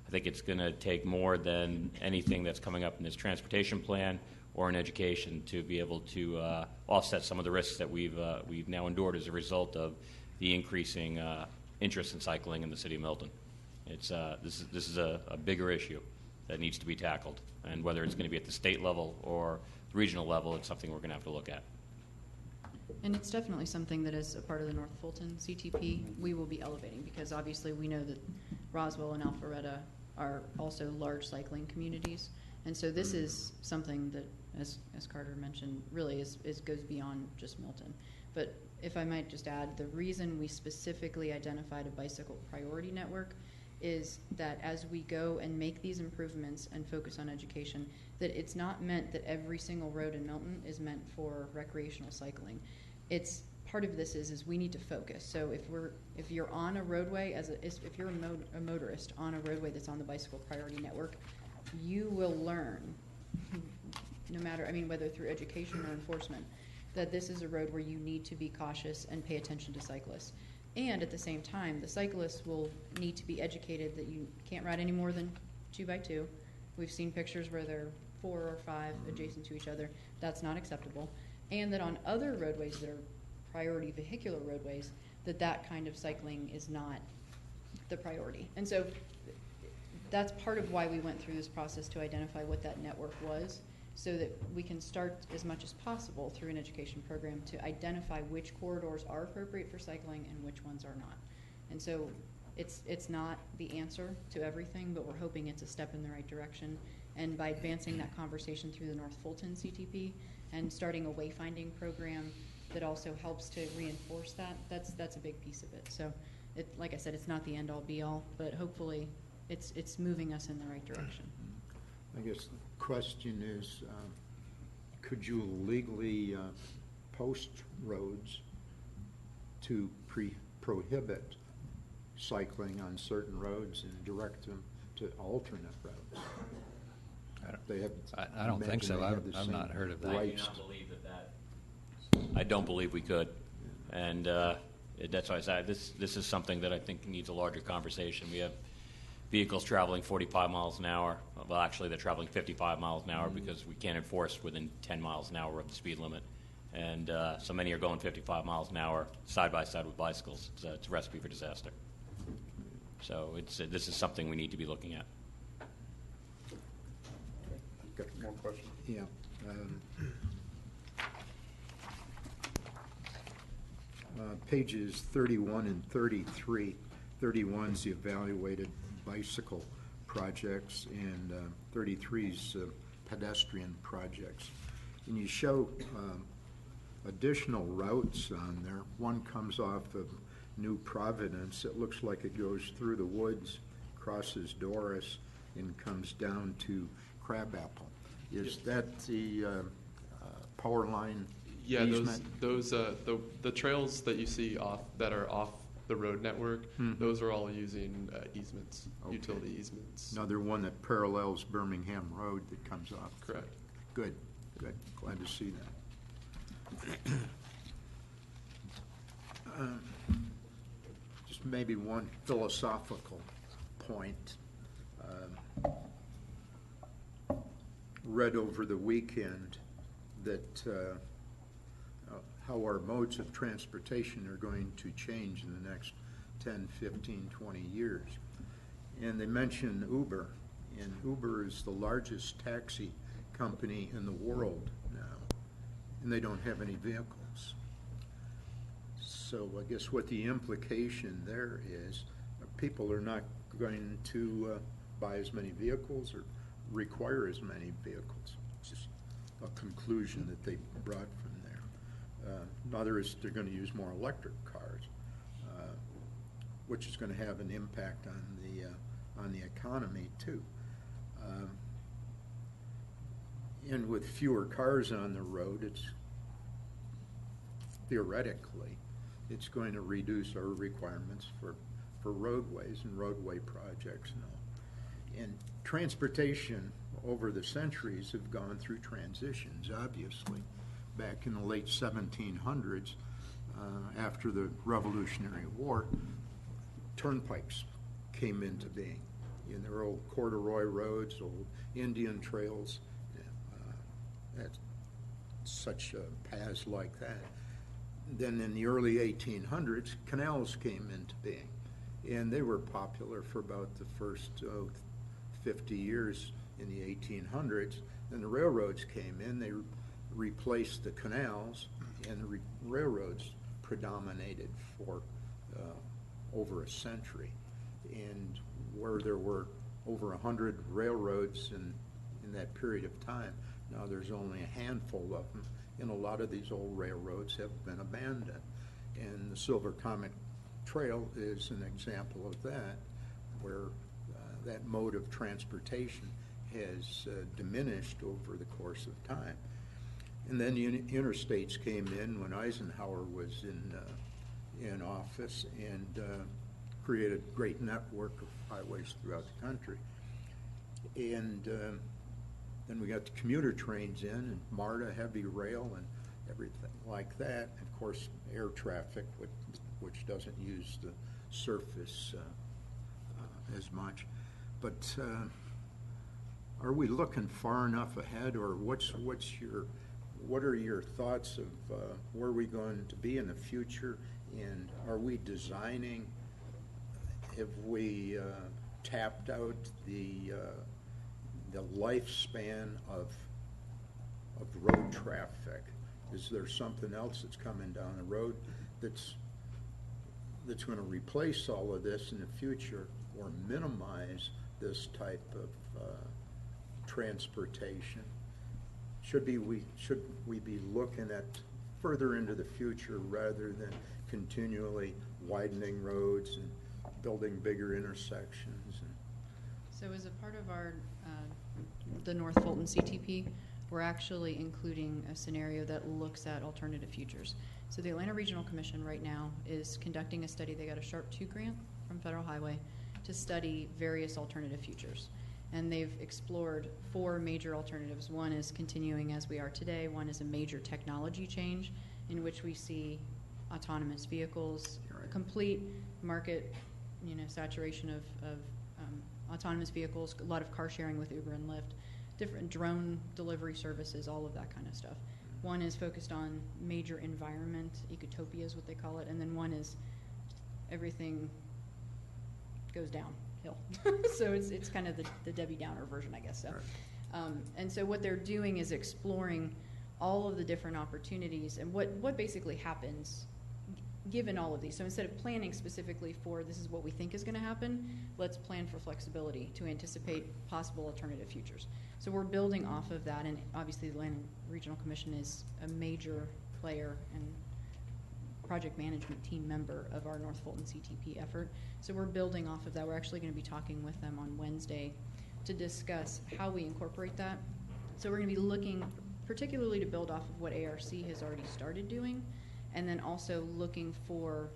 I think it's going to take more than anything that's coming up in this transportation plan or in education to be able to offset some of the risks that we've now endured as a result of the increasing interest in cycling in the city of Milton. This is a bigger issue that needs to be tackled, and whether it's going to be at the state level or the regional level, it's something we're going to have to look at. And it's definitely something that, as a part of the North Fulton CTP, we will be elevating, because obviously we know that Roswell and Alpharetta are also large cycling communities, And so this is something that, as Carter mentioned, really goes beyond just Milton. But if I might just add, the reason we specifically identified a bicycle priority network is that as we go and make these improvements and focus on education, that it's not meant that every single road in Milton is meant for recreational cycling. It's part of this is we need to focus. So if you're on a roadway if you're a motorist on a roadway that's on the bicycle priority network, you will learn, no matter, I mean, whether through education or enforcement, that this is a road where you need to be cautious and pay attention to cyclists. And at the same time, the cyclists will need to be educated that you can't ride any more than 2x2. We've seen pictures where they're 4 or 5 adjacent to each other. That's not acceptable. And that on other roadways that are priority vehicular roadways, that kind of cycling is not the priority. And so that's part of why we went through this process to identify what that network was, so that we can start as much as possible through an education program to identify which corridors are appropriate for cycling and which ones are not. And so it's not the answer to everything, but we're hoping it's a step in the right direction. And by advancing that conversation through the North Fulton CTP and starting a wayfinding program that also helps to reinforce that's a big piece of it. So, like I said, it's not the end-all be-all, but hopefully it's moving us in the right direction. I guess the question is, could you legally post roads to prohibit cycling on certain roads and direct them to alternate roads? I don't think so. I've not heard of that. I do not believe that. I don't believe we could, and that's why I said this is something that I think needs a larger conversation. We have vehicles traveling 45 miles an hour. Well, actually, they're traveling 55 miles an hour because we can't enforce within 10 miles an hour of the speed limit. And so many are going 55 miles an hour side by side with bicycles. It's a recipe for disaster. So this is something we need to be looking at. Got more questions? Yeah. Pages 31 and 33. 31's the evaluated bicycle projects, and 33's pedestrian projects. And you show additional routes on there. One comes off of New Providence. It looks like it goes through the woods, crosses Doris, and comes down to Crabapple. Is that the power line easement? those the trails that you see that are off the road network, those are all using easements, Okay. utility easements. Another one that parallels Birmingham Road that comes off. Correct. Good. Glad to see that. Just maybe one philosophical point. Read over the weekend that how our modes of transportation are going to change in the next 10, 15, 20 years. And they mention Uber, and Uber is the largest taxi company in the world now, and they don't have any vehicles. So I guess what the implication there is, people are not going to buy as many vehicles or require as many vehicles. It's just a conclusion that they brought from there. Another is they're going to use more electric cars, which is going to have an impact on the economy too. And with fewer cars on the road, it's theoretically it's going to reduce our requirements for roadways and roadway projects and all. And transportation over the centuries have gone through transitions, obviously. Back in the late 1700s, after the Revolutionary War, turnpikes came into being. And there were old corduroy roads, old Indian trails, such paths like that. Then in the early 1800s, canals came into being. And they were popular for about the first 50 years in the 1800s. Then the railroads came in. They replaced the canals, and the railroads predominated for over a century. And where there were over 100 railroads in in that period of time. Now there's only a handful of them, and a lot of these old railroads have been abandoned. And the Silver Comet Trail is an example of that, where that mode of transportation has diminished over the course of time. And then interstates came in when Eisenhower was in office and created a great network of highways throughout the country. And then we got the commuter trains in, and MARTA, heavy rail, and everything like that. Of course, air traffic, which doesn't use the surface as much. But are we looking far enough ahead, or what are your thoughts of where we're going to be in the future, and are we designing? Have we tapped out the lifespan of road traffic? Is there something else that's coming down the road that's going to replace all of this in the future, or minimize this type of transportation? Should we be looking at further into the future rather than continually widening roads and building bigger intersections? So as a part of our the North Fulton CTP, we're actually including a scenario that looks at alternative futures. So the Atlanta Regional Commission right now is conducting a study. They got a Sharp 2 grant from Federal Highway to study various alternative futures. And they've explored 4 major alternatives. One is continuing as we are today. One is a major technology change in which we see autonomous vehicles, a complete market, saturation of autonomous vehicles, a lot of car sharing with Uber and Lyft, different drone delivery services, all of that kind of stuff. One is focused on major environment, ecotopia is what they call it, and then one is everything goes downhill. So it's kind of the Debbie Downer version, I guess. So, and so what they're doing is exploring all of the different opportunities and what basically happens given all of these. So instead of planning specifically for this is what we think is going to happen, let's plan for flexibility to anticipate possible alternative futures. So we're building off of that, and obviously the Atlanta Regional Commission is a major player and project management team member of our North Fulton CTP effort. So we're building off of that. We're actually going to be talking with them on Wednesday to discuss how we incorporate that. So we're going to be looking particularly to build off of what ARC has already started doing, and then also looking for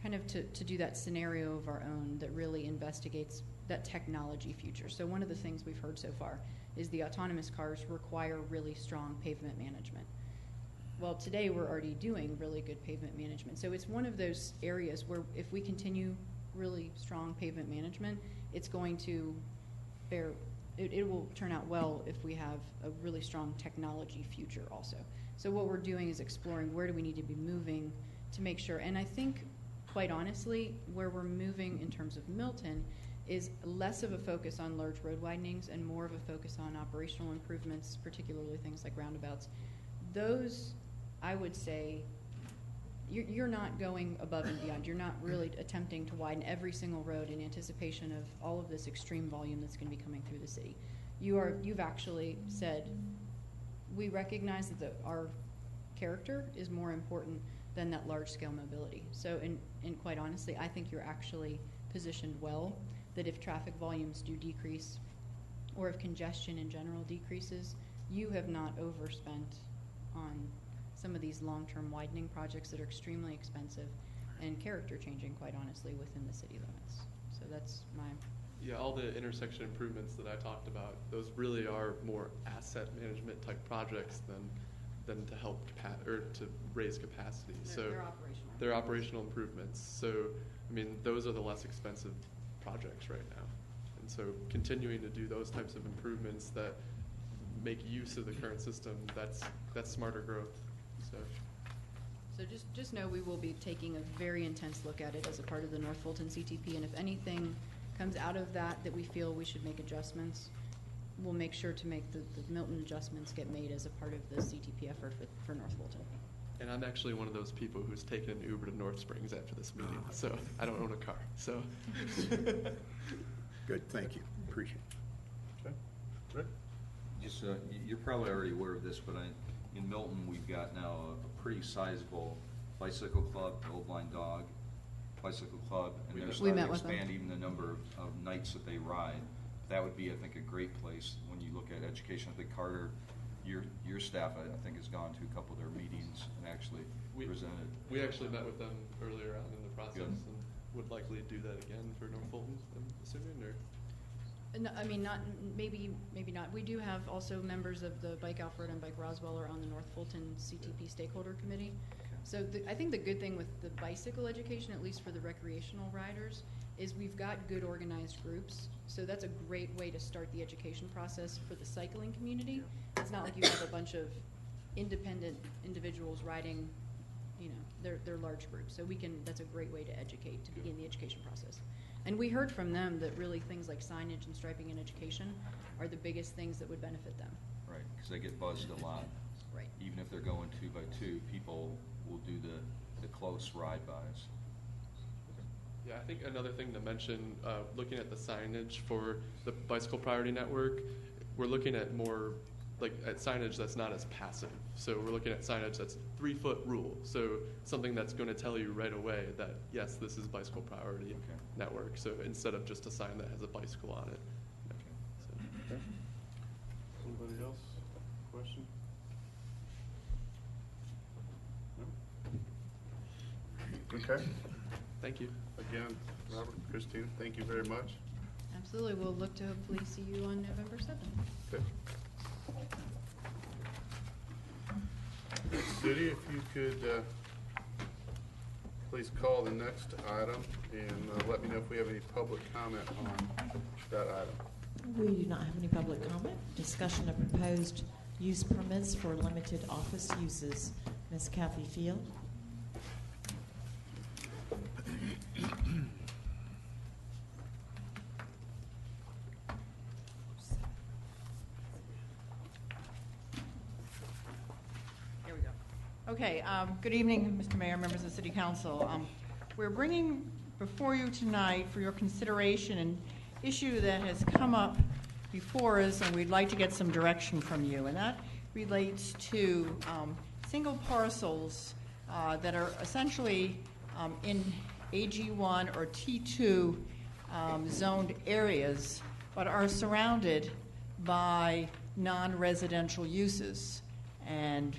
kind of to do that scenario of our own that really investigates that technology future. So one of the things we've heard so far is the autonomous cars require really strong pavement management. Well, today we're already doing really good pavement management. So it's one of those areas where if we continue really strong pavement management, it's going to bear, it will turn out well if we have a really strong technology future also. So what we're doing is exploring where do we need to be moving to make sure, and I think quite honestly, where we're moving in terms of Milton is less of a focus on large road widenings and more of a focus on operational improvements, particularly things like roundabouts. Those, I would say, you're not going above and beyond. You're not really attempting to widen every single road in anticipation of all of this extreme volume that's going to be coming through the city. You've actually said, we recognize that our character is more important than that large-scale mobility. So, and quite honestly, I think you're actually positioned well that if traffic volumes do decrease or if congestion in general decreases, you have not overspent on some of these long-term widening projects that are extremely expensive and character changing, quite honestly, within the city limits. So that's my... Yeah, all the intersection improvements that I talked about, those really are more asset management type projects than to help to raise capacity. They're operational improvements. So, I mean, those are the less expensive projects right now. And so continuing to do those types of improvements that make use of the current system, that's smarter growth. So just know we will be taking a very intense look at it as a part of the North Fulton CTP, and if anything comes out of that we feel we should make adjustments, we'll make sure to make the Milton adjustments get made as a part of the CTP effort for North Fulton. And I'm actually one of those people who's taken an Uber to North Springs after this meeting, so I don't own a car. So good, thank you. Appreciate it. Okay. Rick? Just, you're probably already aware of this, but in Milton, we've got now a pretty sizable bicycle club, the Old Blind Dog Bicycle Club, and they're We starting met to with them. expand even the number of nights that they ride. That would be, I think, a great place when you look at education. I think Carter, your staff, I think, has gone to a couple of their meetings and actually presented. We actually met with them earlier on in the process Good. and would likely do that again for North Fulton, I'm assuming, or? No, I mean, not, maybe not. We do have also members of the Bike Alfred and Bike Roswell are on the North Fulton CTP Stakeholder Committee. So I think the good thing with the bicycle education, at least for the recreational riders, is we've got good organized groups. So that's a great way to start the education process for the cycling community. It's not like you have a bunch of independent individuals riding, you know, they're large groups. So that's a great way to educate, to begin the education process. And we heard from them that really things like signage and striping and education are the biggest things that would benefit them. Right, because they get buzzed a lot. Right. Even if they're going 2x2, people will do the close ride-bys. Yeah, I think another thing to mention, looking at the signage for the Bicycle Priority Network, we're looking at more at signage that's not as passive. So we're looking at signage that's 3-foot rule. So something that's going to tell you right away that, yes, this is Bicycle Priority Network. So instead of just a sign that has a bicycle on it. So. Anybody else? Question? No? Okay. Thank you. Again, Robert, Christina, thank you very much. Absolutely. We'll look to hopefully see you on November 7th. Okay. Judy, if you could please call the next item and let me know if we have any public comment on that item. We do not have any public comment. Discussion of proposed use permits for limited office uses. Ms. Kathy Field. There we go. Okay, good evening, Mr. Mayor, members of the City Council. We're bringing before you tonight for your consideration an issue that has come up before us, and we'd like to get some direction from you, and that relates to single parcels that are essentially in AG1 or T2 zoned areas, but are surrounded by non-residential uses. And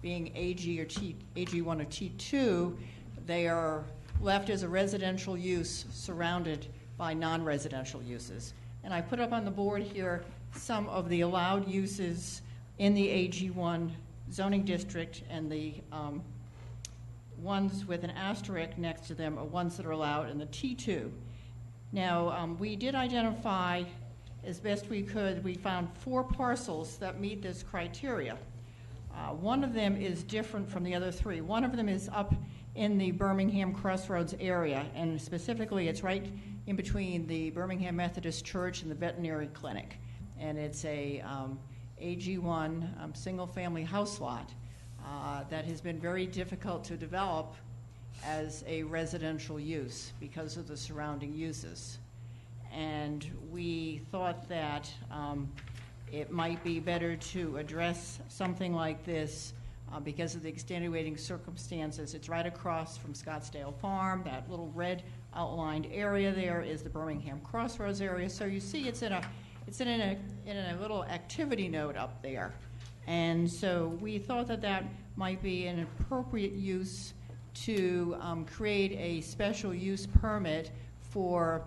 being AG or AG1 or T2, they are left as a residential use surrounded by non-residential uses. And I put up on the board here some of the allowed uses in the AG1 zoning district, and the ones with an asterisk next to them are ones that are allowed in the T2. Now, we did identify as best we could, we found 4 parcels that meet this criteria. One of them is different from the other 3. One of them is up in the Birmingham Crossroads area, and specifically it's right in between the Birmingham Methodist Church and the veterinary clinic. And it's a AG1 single-family house lot that has been very difficult to develop as a residential use because of the surrounding uses. And we thought that it might be better to address something like this because of the extenuating circumstances. It's right across from Scottsdale Farm. That little red outlined area there is the Birmingham Crossroads area. So you see it's in a little activity node up there. And so we thought that that might be an appropriate use to create a special use permit for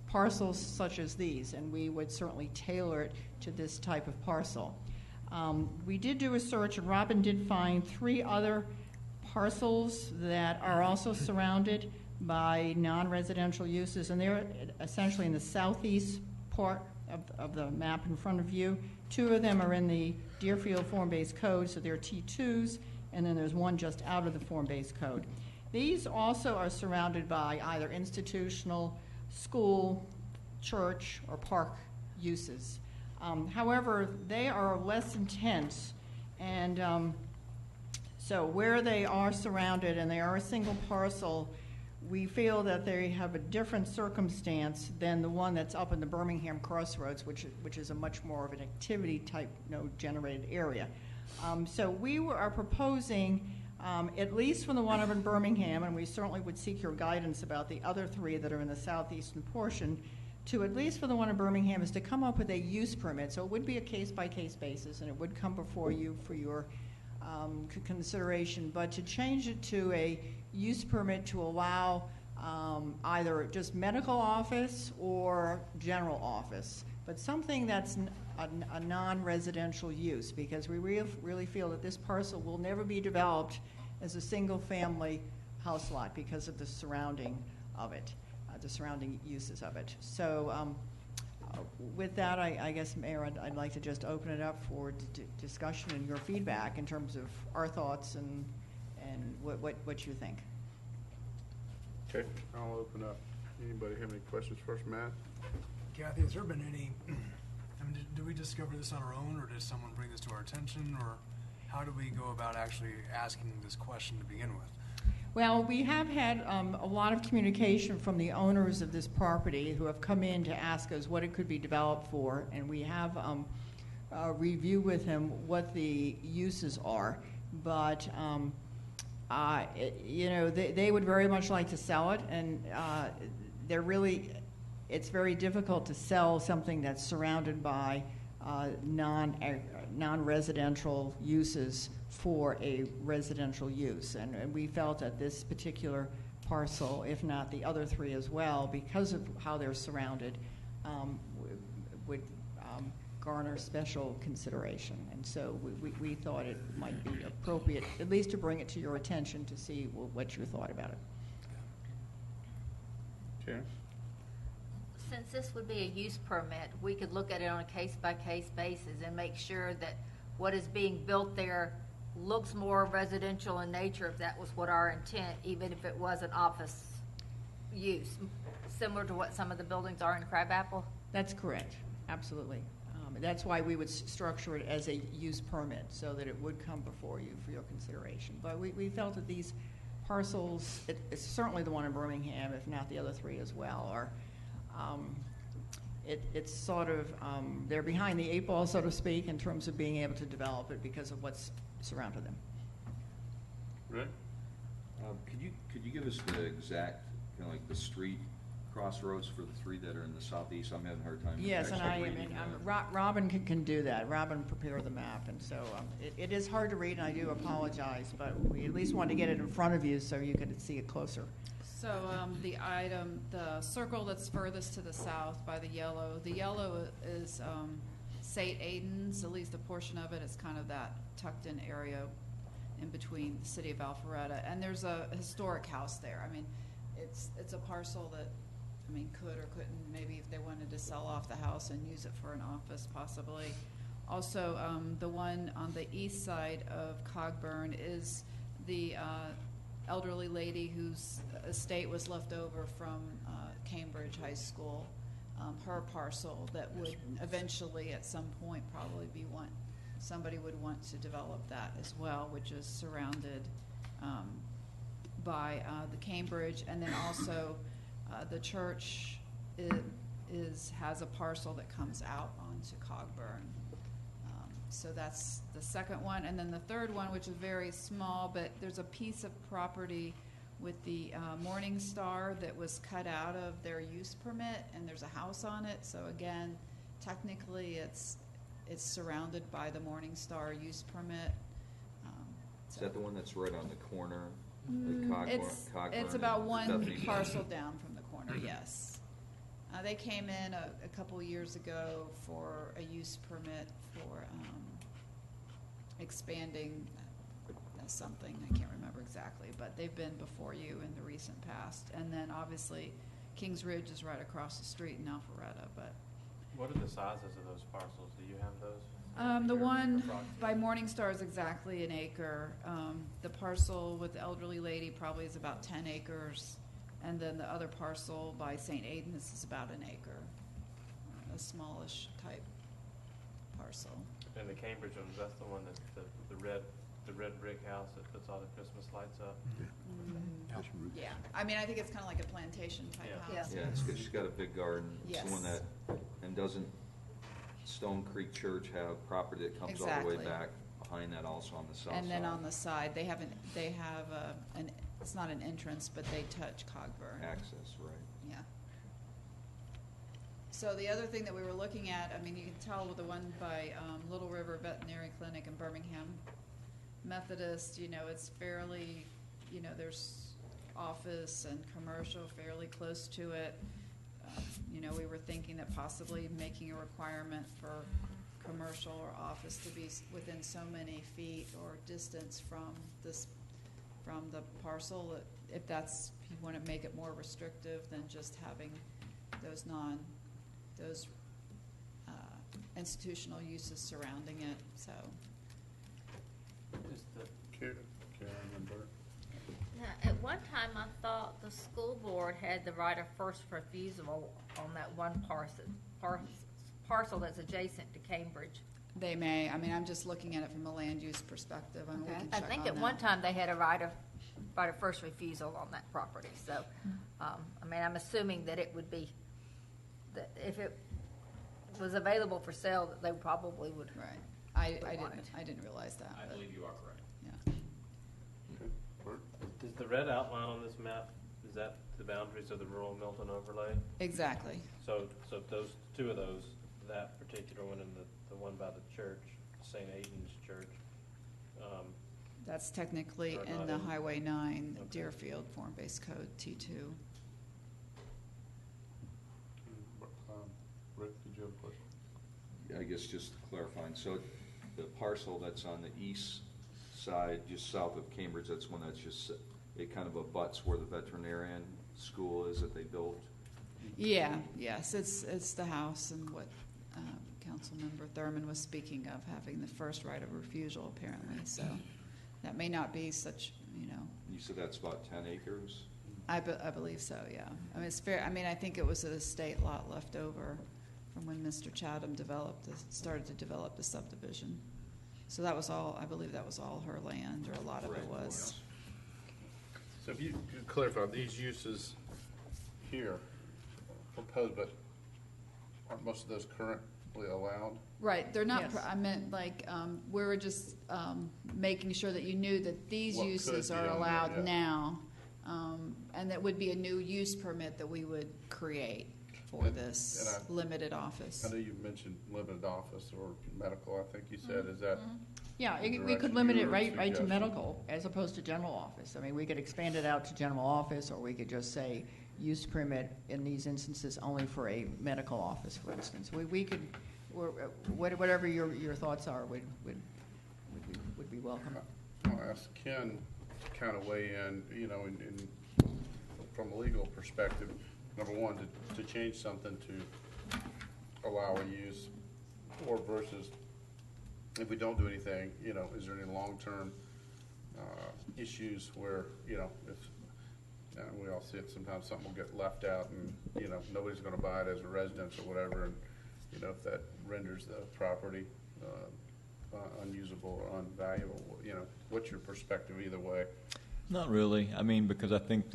parcels such as these, and we would certainly tailor it to this type of parcel. We did do a search, and Robin did find 3 other parcels that are also surrounded by non-residential uses, and they're essentially in the southeast part of the map in front of you. 2 of them are in the Deerfield Form-Based Code, so they're T2s, and then there's one just out of the Form-Based Code. These also are surrounded by either institutional, school, church, or park uses. However, they are less intense, and so where they are surrounded and they are a single parcel, we feel that they have a different circumstance than the one that's up in the Birmingham Crossroads, which is a much more of an activity type generated area. So we are proposing, at least for the one up in Birmingham, and we certainly would seek your guidance about the other three that are in the southeastern portion, to at least for the one in Birmingham, is to come up with a use permit. So it would be a case-by-case basis, and it would come before you for your consideration, but to change it to a use permit to allow either just medical office or general office, but something that's a non-residential use, because we really feel that this parcel will never be developed as a single-family house lot because of the surrounding of it, the surrounding uses of it. So with that, I guess, Mayor, I'd like to just open it up for discussion and your feedback in terms of our thoughts and what you think. Okay, I'll open up. Anybody have any questions first, Matt? Kathy, has there been any, I mean, did we discover this on our own, or did someone bring this to our attention, or how do we go about actually asking this question to begin with? Well, we have had a lot of communication from the owners of this property who have come in to ask us what it could be developed for, and we have review with him what the uses are. But they would very much like to sell it, and it's very difficult to sell something that's surrounded by non-residential uses for a residential use. And we felt that this particular parcel, if not the other three as well, because of how they're surrounded, would garner special consideration. And so we thought it might be appropriate, at least to bring it to your attention to see what you thought about it. Okay. Since this would be a use permit, we could look at it on a case-by-case basis and make sure that what is being built there looks more residential in nature, if that was what our intent, even if it was an office use, similar to what some of the buildings are in Crabapple? That's correct, absolutely. That's why we would structure it as a use permit, so that it would come before you for your consideration. But we felt that these parcels, it's certainly the one in Birmingham, if not the other three as well, are it's sort of, they're behind the eight ball, so to speak, in terms of being able to develop it because of what's surrounded them. Right. Could you give us the exact, kind of like the street crossroads for the three that are in the southeast? I'm having a hard time. Yes, and reading that. Robin can do that. Robin prepared the map, and so it is hard to read, and I do apologize, but we at least wanted to get it in front of you so you could see it closer. So the circle that's furthest to the south by the yellow is St. Aidan's, at least a portion of it is kind of that tucked in area in between the city of Alpharetta. And there's a historic house there. I mean, it's a parcel that, I mean, could or couldn't, maybe if they wanted to sell off the house and use it for an office, possibly. Also, the one on the east side of Cogburn is the elderly lady whose estate was left over from Cambridge High School, her parcel that would eventually at some point probably be somebody would want to develop that as well, which is surrounded by the Cambridge, and then also the church has a parcel that comes out onto Cogburn. So that's the second one. And then the third one, which is very small, but there's a piece of property with the Morning Star that was cut out of their use permit, and there's a house on it. So again, technically it's surrounded by the Morning Star use permit. Is that the one that's right on the corner? Cogburn It's about and one Bethany parcel down from the corner, yes. They came in a couple years ago for a use permit for expanding something. I can't remember exactly, but they've been before you in the recent past. And then obviously Kings Ridge is right across the street in Alpharetta. But what are the sizes of those parcels? Do you have those? The one by Morningstar is exactly an acre. The parcel with the elderly lady probably is about 10 acres. And then the other parcel by St. Aidan's is about an acre, a smallish type parcel. And the Cambridge one, that's the one that's the red the red brick house that puts all the Christmas lights up. Yeah, I mean, I think it's kind of like a plantation type Yeah. house. She's got a big garden. It's the one Yes. that, and doesn't Stone Creek Church have property that comes all the way Exactly. back behind that also on the south side? And then on the side, they have it's not an entrance, but they touch Cogburn. Access, right. Yeah. So the other thing that we were looking at, I mean, you can tell with the one by Little River Veterinary Clinic in Birmingham Methodist, it's fairly, there's office and commercial fairly close to it. We were thinking that possibly making a requirement for commercial or office to be within so many feet or distance from the parcel, if you want to make it more restrictive than just having those institutional uses surrounding it, so. Just the, Karen and Bert. Now, at one time, I thought the school board had the right of first refusal on that one parcel that's adjacent to Cambridge. They may, I'm just looking at it from a land use perspective, we can I check think on at that. one time they had a right of first refusal on that property, so, I'm assuming that it would be, that if it was available for sale, that they probably would. Right, would want it. I didn't realize that. I but, believe you are correct. yeah. Okay. Bert? is the red outline on this map, is that the boundaries of the rural Milton overlay? Exactly, So those, two of those, that particular one and the one by the church, St. Aidan's Church, that's technically Or in not the in- Highway 9 Okay. Deerfield Form-Based Code T2. Rick, did you have a question? I guess just clarifying, so the parcel that's on the east side, just south of Cambridge, that's one that's just, it kind of abuts where the veterinarian school is that they built? Yeah, yes, it's the house and what Councilmember Thurman was speaking of, having the first right of refusal apparently, so that may not be such, You said that's about 10 acres? I believe so, yeah. It's fair, I think it was an estate lot left over from when Mr. Chatham started to develop the subdivision. So that was all, I believe that was all her land, or a lot of it Right, was. So if you could clarify, these uses here proposed, but aren't most of those currently allowed? Right, they're not, Yes. I meant like, we were just making sure that you knew that these What could uses be are on there, allowed yeah. now. And that would be a new use permit that we would create for And- this and limited office. I know you mentioned limited office or medical, I think you said, is that? Yeah, the we could direction limit you it were right to suggesting? medical as opposed to general office. We could expand it out to general office, or we could just say use permit in these instances only for a medical office, for instance. We could, whatever your thoughts are would be welcome. I'll ask Ken to kind of weigh in, from a legal perspective, number one, to change something to allow a use, or versus if we don't do anything, is there any long-term issues where, if, we all see it, sometimes something will get left out and, nobody's gonna buy it as a residence or whatever, and, if that renders the property unusable or unvaluable, what's your perspective either way? Not really. Because I think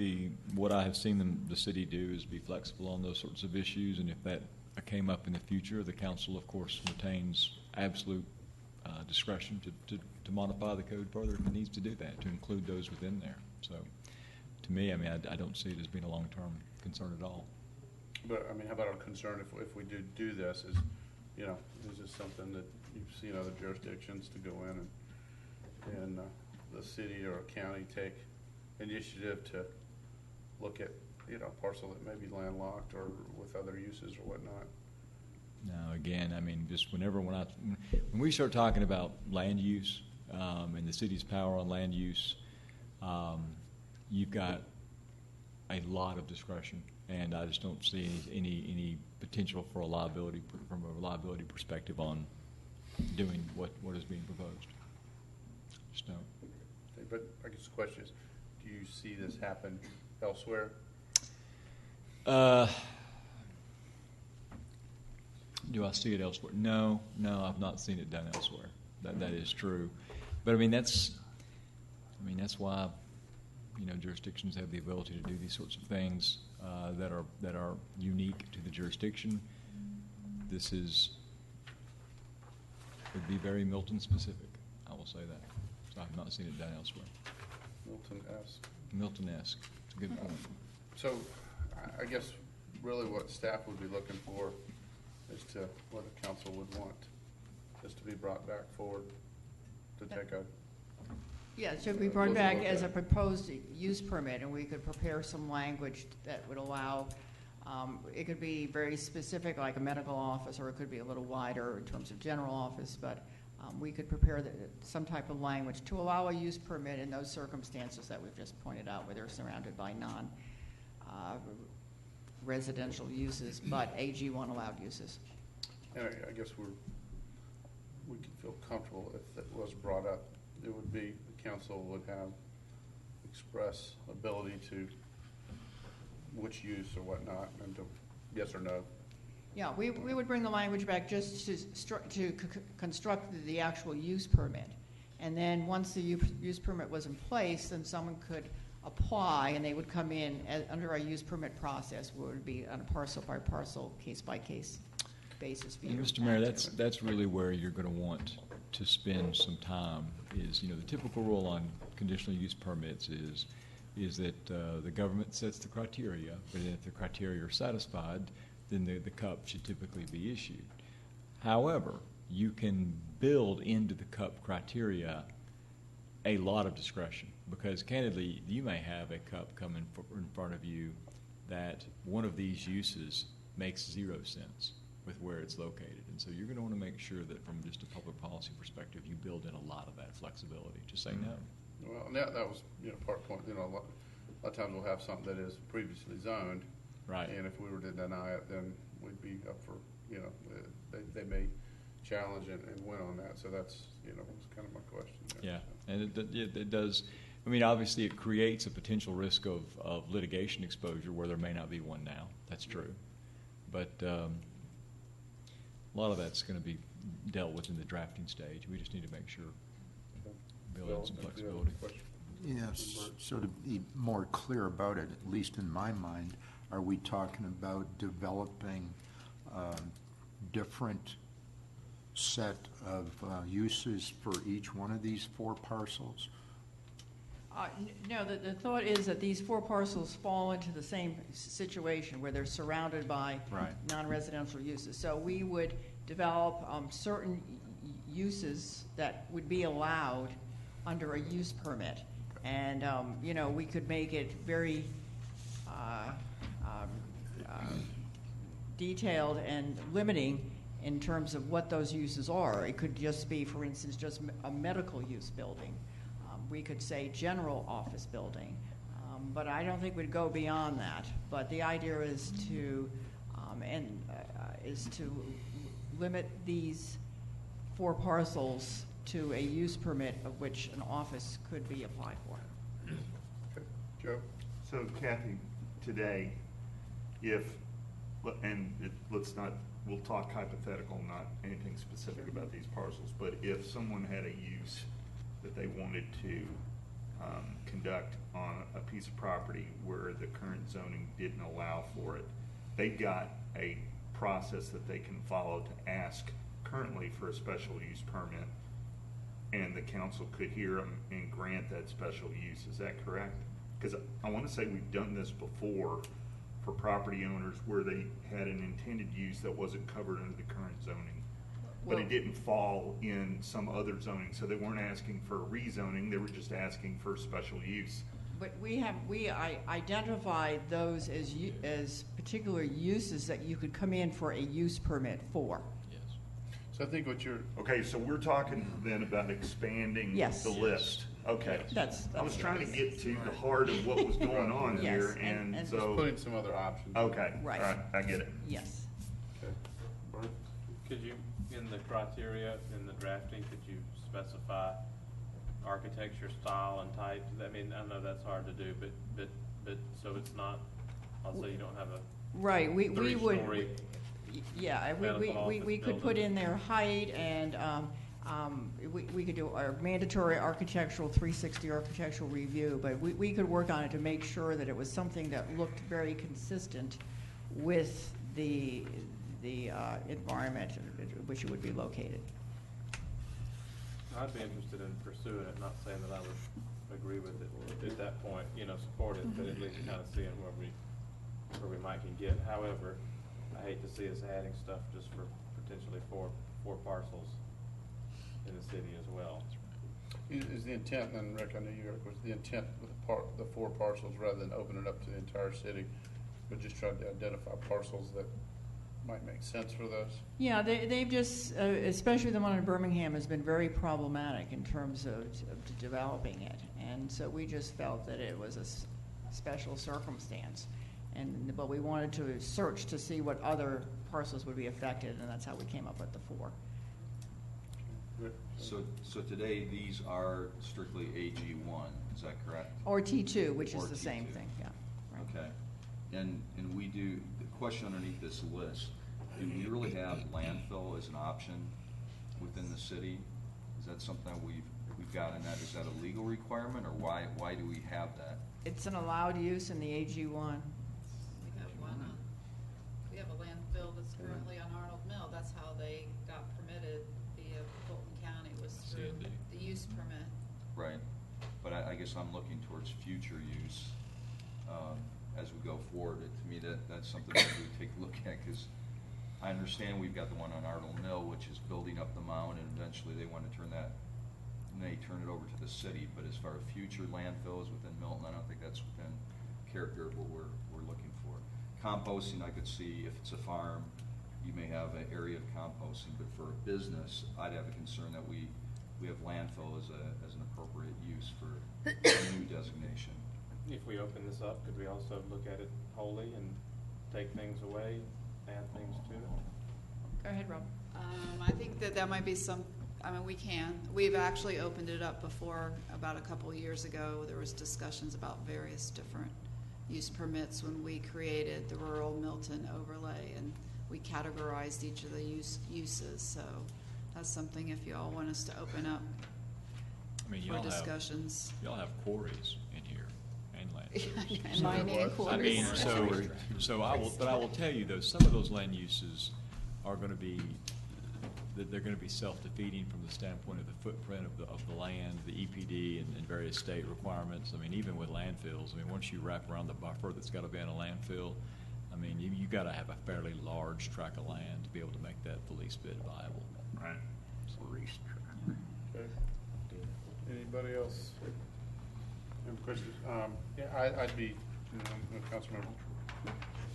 what I have seen the city do is be flexible on those sorts of issues, and if that came up in the future, the council, of course, retains absolute discretion to modify the code further if it needs to do that, to include those within there. So, to me, I don't see it as being a long-term concern at all. But, how about our concern if we do this, is this something that you've seen other jurisdictions to go in and the city or a county take initiative to look at, parcel that may be landlocked or with other uses or whatnot? No, again, just when we start talking about land use and the city's power on land use, you've got a lot of discretion, and I just don't see any potential for from a liability perspective on doing what is being proposed. Just don't. Okay, but I guess the question is, do you see this happen elsewhere? Do I see it elsewhere? No, I've not seen it done elsewhere. That is true, but that's I mean, that's why, jurisdictions have the ability to do these sorts of things that are unique to the jurisdiction. This would be very Milton specific. I will say that. So I've not seen it done elsewhere. Milton-esque. Milton-esque. It's a good point. So I guess really what staff would be looking for is to, what the council would want, is to be brought back forward to take a. Yeah, it should be brought back as a proposed use permit, and we could prepare some language that would allow, it could be very specific, like a medical office, or it could be a little wider in terms of general office, but we could prepare some type of language to allow a use permit in those circumstances that we've just pointed out, where they're surrounded by non-residential uses, but AG1 allowed uses. And I guess we could feel comfortable if that was brought up. It would be, the council would have express ability to which use or whatnot, and to yes or no. Yeah, we would bring the language back just to construct the actual use permit. And then once the use permit was in place, then someone could apply, and they would come in under our use permit process, where it would be on a parcel by parcel, case by case basis. And Mr. Mayor, that's really where you're going to want to spend some time. Is the typical rule on conditional use permits is that the government sets the criteria, but if the criteria are satisfied, then the CUP should typically be issued. However, you can build into the CUP criteria a lot of discretion, because candidly, you may have a CUP come in front of you that one of these uses makes 0 sense with where it's located. And so you're going to want to make sure that from just a public policy perspective, you build in a lot of that flexibility to say no. Well, and that was, part of the point, a lot of times we'll have something that is previously zoned. Right. And if we were to deny it, then we'd be up for, they may challenge and win on that. So that's, was kind of my question there. Yeah, and it does. I mean, obviously, it creates a potential risk of litigation exposure where there may not be one now. That's true. But a lot of that's going to be dealt with in the drafting stage. We just need to make sure build in some flexibility. Yes, so to be more clear about it, at least in my mind, are we talking about developing different set of uses for each one of these 4 parcels? No, the thought is that these 4 parcels fall into the same situation where they're surrounded by non-residential uses. So we would develop certain uses that would be allowed under a use permit. And, we could make it very detailed and limiting in terms of what those uses are. It could just be, for instance, just a medical use building. We could say general office building, but I don't think we'd go beyond that. But the idea is to limit these 4 parcels to a use permit of which an office could be applied for. Okay. Joe? So Kathy, today, we'll talk hypothetical, not anything specific about these parcels, but if someone had a use that they wanted to conduct on a piece of property where the current zoning didn't allow for it, they've got a process that they can follow to ask currently for a special use permit, and the council could hear them and grant that special use. Is that correct? Because I want to say we've done this before for property owners where they had an intended use that wasn't covered under the current zoning, but it didn't fall in some other zoning. So they weren't asking for rezoning, they were just asking for special use. But we identified those as particular uses that you could come in for a use permit for. Yes. So I think what you're... Okay, so we're talking then about expanding the list. Okay. That's I was trying to get to the heart of what was going on here, and so... Just putting some other options. Okay, right. All right, I get it. Yes. Okay. Bert? Could you, in the criteria, in the drafting, could you specify architecture, style, and type? I mean, I know that's hard to do, but so it's not, also you don't have a right. We would. Story Yeah, we could put in their height and We could do our mandatory architectural 360 architectural review, but we could work on it to make sure that it was something that looked very consistent with the environment in which it would be located. I'd be interested in pursuing it, not saying that I would agree with it at that point, support it, but at least kind of seeing where we might can get. However, I hate to see us adding stuff just for potentially four parcels in the city as well. Is the intent, and Rick, I know you was the intent with the 4 parcels rather than open it up to the entire city, but just trying to identify parcels that might make sense for those? Yeah, they've just, especially the one in Birmingham, has been very problematic in terms of developing it. And so we just felt that it was a special circumstance. But we wanted to search to see what other parcels would be affected, and that's how we came up with the 4. So today, these are strictly AG1, is that correct? Or T2, which is Or the same T2. thing, yeah. Right. Okay. And we do, the question underneath this list, do we really have landfill as an option within the city? Is that something we've got in that? Is that a legal requirement, or why do we have that? It's an allowed use in the AG1. We have one. We have a landfill that's currently on Arnold Mill. That's how they got permitted via Fulton County, was through the use permit. Right. But I guess I'm looking towards future use as we go forward. To me, that's something that we take a look at, because I understand we've got the one on Arnold Mill, which is building up the mound, and eventually they want to turn it over to the city. But as far as future landfills within Milton, I don't think that's within character of what we're looking for. Composting, I could see if it's a farm, you may have an area of composting, but for a business, I'd have a concern that we have landfill as an appropriate use for a new designation. If we open this up, could we also look at it wholly and take things away, add things to it? Go ahead, Rob. I think that might be we can. We've actually opened it up before. About a couple of years ago, there was discussions about various different use permits when we created the rural Milton overlay, and we categorized each of the uses. So that's something if you all want us to open up for discussions. Y'all have quarries in here and land. And mining and quarries. I mean, so I will tell you though, some of those land uses are going to be, they're going to be self-defeating from the standpoint of the footprint of the land, the EPD, and various state requirements. I mean, even with landfills, I mean, once you wrap around the buffer that's got to be in a landfill, I mean, you got to have a fairly large tract of land to be able to make that the least bit viable. Right. Okay. Anybody else have questions? Yeah, I'd be, Councilmember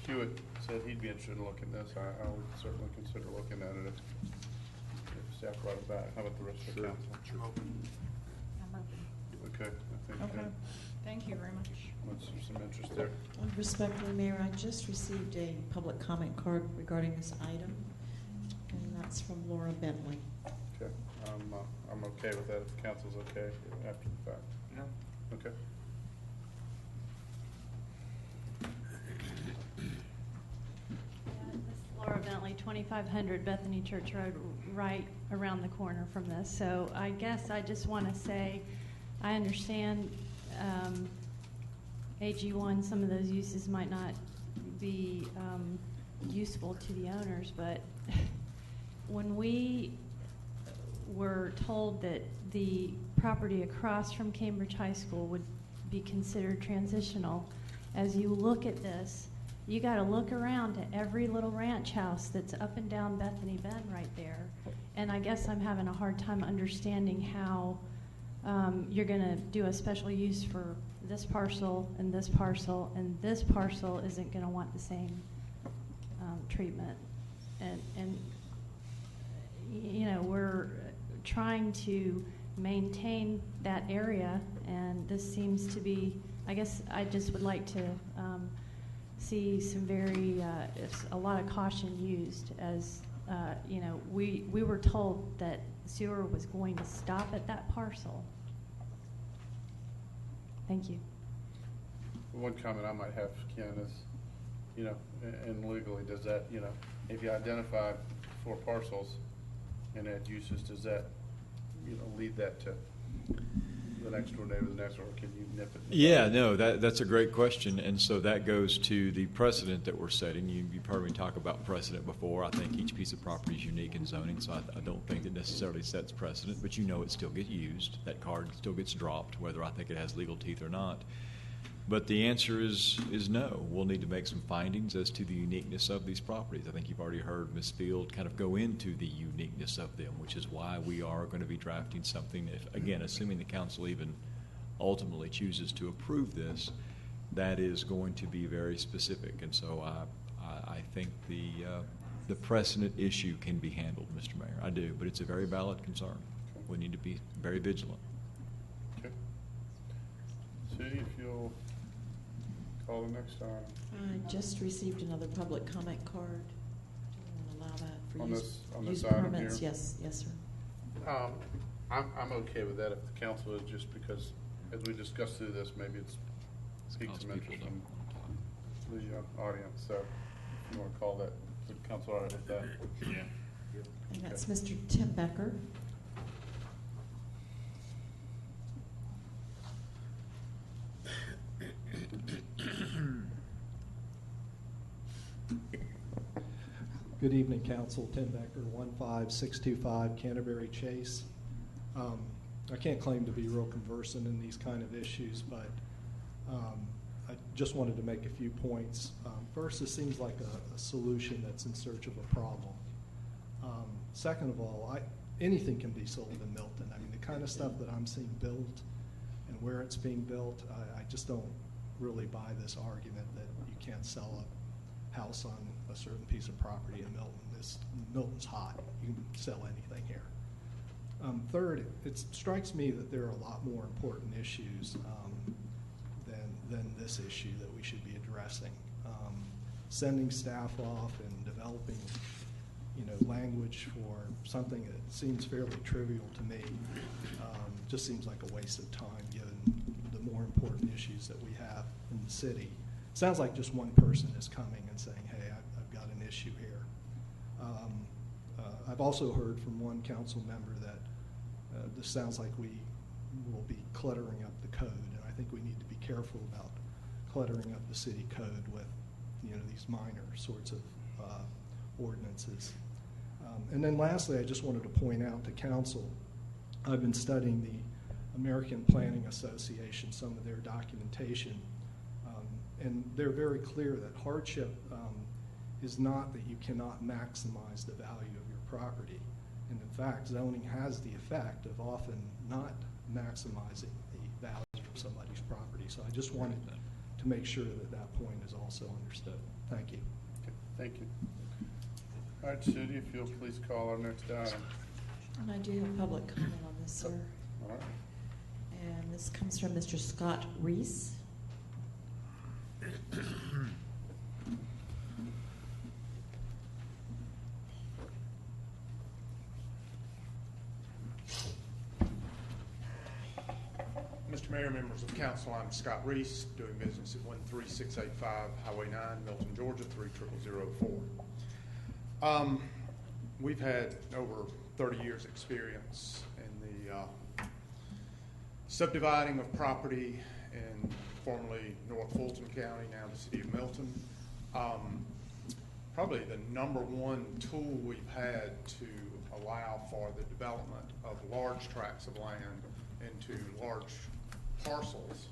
Hewitt said he'd be interested in looking at this. I would certainly consider looking at it if staff brought it back. How about the rest of the council? I'm open. Okay, I think. Okay. Thank you very much. There's some interest there. Respectfully, Mayor, I just received a public comment card regarding this item, and that's from Laura Bentley. Okay, I'm okay with that if the council's okay after the fact. Yeah. Okay. This is Laura Bentley, 2500 Bethany Church Road, right around the corner from this. So I guess I just want to say, I understand AG1, some of those uses might not be useful to the owners, but when we were told that the property across from Cambridge High School would be considered transitional, as you look at this, you got to look around to every little ranch house that's up and down Bethany Bend right there. And I guess I'm having a hard time understanding how you're going to do a special use for this parcel, and this parcel isn't going to want the same treatment. And you know, we're trying to maintain that area, and this seems to be, I guess I just would like to see some a lot of caution used, as you know, we were told that sewer was going to stop at that parcel. Thank you. One comment I might have, Ken, is, you know, and legally, does that, you know, if you identify 4 parcels and add uses, does that lead that to the next door neighbor, the next, or can you nip it? Yeah, no, that's a great question, and so that goes to the precedent that we're setting. You've heard me talk about precedent before. I think each piece of property is unique in zoning, so I don't think it necessarily sets precedent, but it still gets used. That card still gets dropped, whether I think it has legal teeth or not. But the answer is no. We'll need to make some findings as to the uniqueness of these properties. I think you've already heard Ms. Field kind of go into the uniqueness of them, which is why we are going to be drafting something, again, assuming the council even ultimately chooses to approve this, that is going to be very specific. And so I think the precedent issue can be handled, Mr. Mayor. I do, but it's a very valid concern. We need to be very vigilant. Okay. Sudi, if you'll call the next item. I just received another public comment card. Do you want to allow that for On use, this- on this use item permits? here? Yes, sir. I'm okay with that if the council is, just because as we discuss through this, maybe it's piques some interest from the audience. So if you want to call that, the council all right with that? Yeah. And that's Mr. Tim Becker. Good evening, Council. Tim Becker, 15625 Canterbury Chase. I can't claim to be real conversant in these kind of issues, but I just wanted to make a few points. First, this seems like a solution that's in search of a problem. Second of all, anything can be sold in Milton. I mean, the kind of stuff that I'm seeing built and where it's being built, I just don't really buy this argument that you can't sell a house on a certain piece of property in Milton. Milton's hot. You can sell anything here. Third, it strikes me that there are a lot more important issues than this issue that we should be addressing. Sending staff off and developing, language for something that seems fairly trivial to me just seems like a waste of time given the more important issues that we have in the city. It sounds like just one person is coming and saying, hey, I've got an issue here. I've also heard from one council member that this sounds like we will be cluttering up the code, and I think we need to be careful about cluttering up the city code with these minor sorts of ordinances. And then lastly, I just wanted to point out to council, I've been studying the American Planning Association, some of their documentation, and they're very clear that hardship is not that you cannot maximize the value of your property. And in fact, zoning has the effect of often not maximizing the value of somebody's property. So I just wanted to make sure that that point is also understood. Thank you. Okay, thank you. All right, Sudi, if you'll please call our next item. And I do have public comment on this, sir. All right. And this comes from Mr. Scott Reese. Mr. Mayor, members of council, I'm Scott Reese, doing business at 13685 Highway 9, Milton, Georgia, 30004. We've had over 30 years experience in the subdividing of property in formerly North Fulton County, now the city of Milton. Probably the number one tool we've had to allow for the development of large tracts of land into large parcels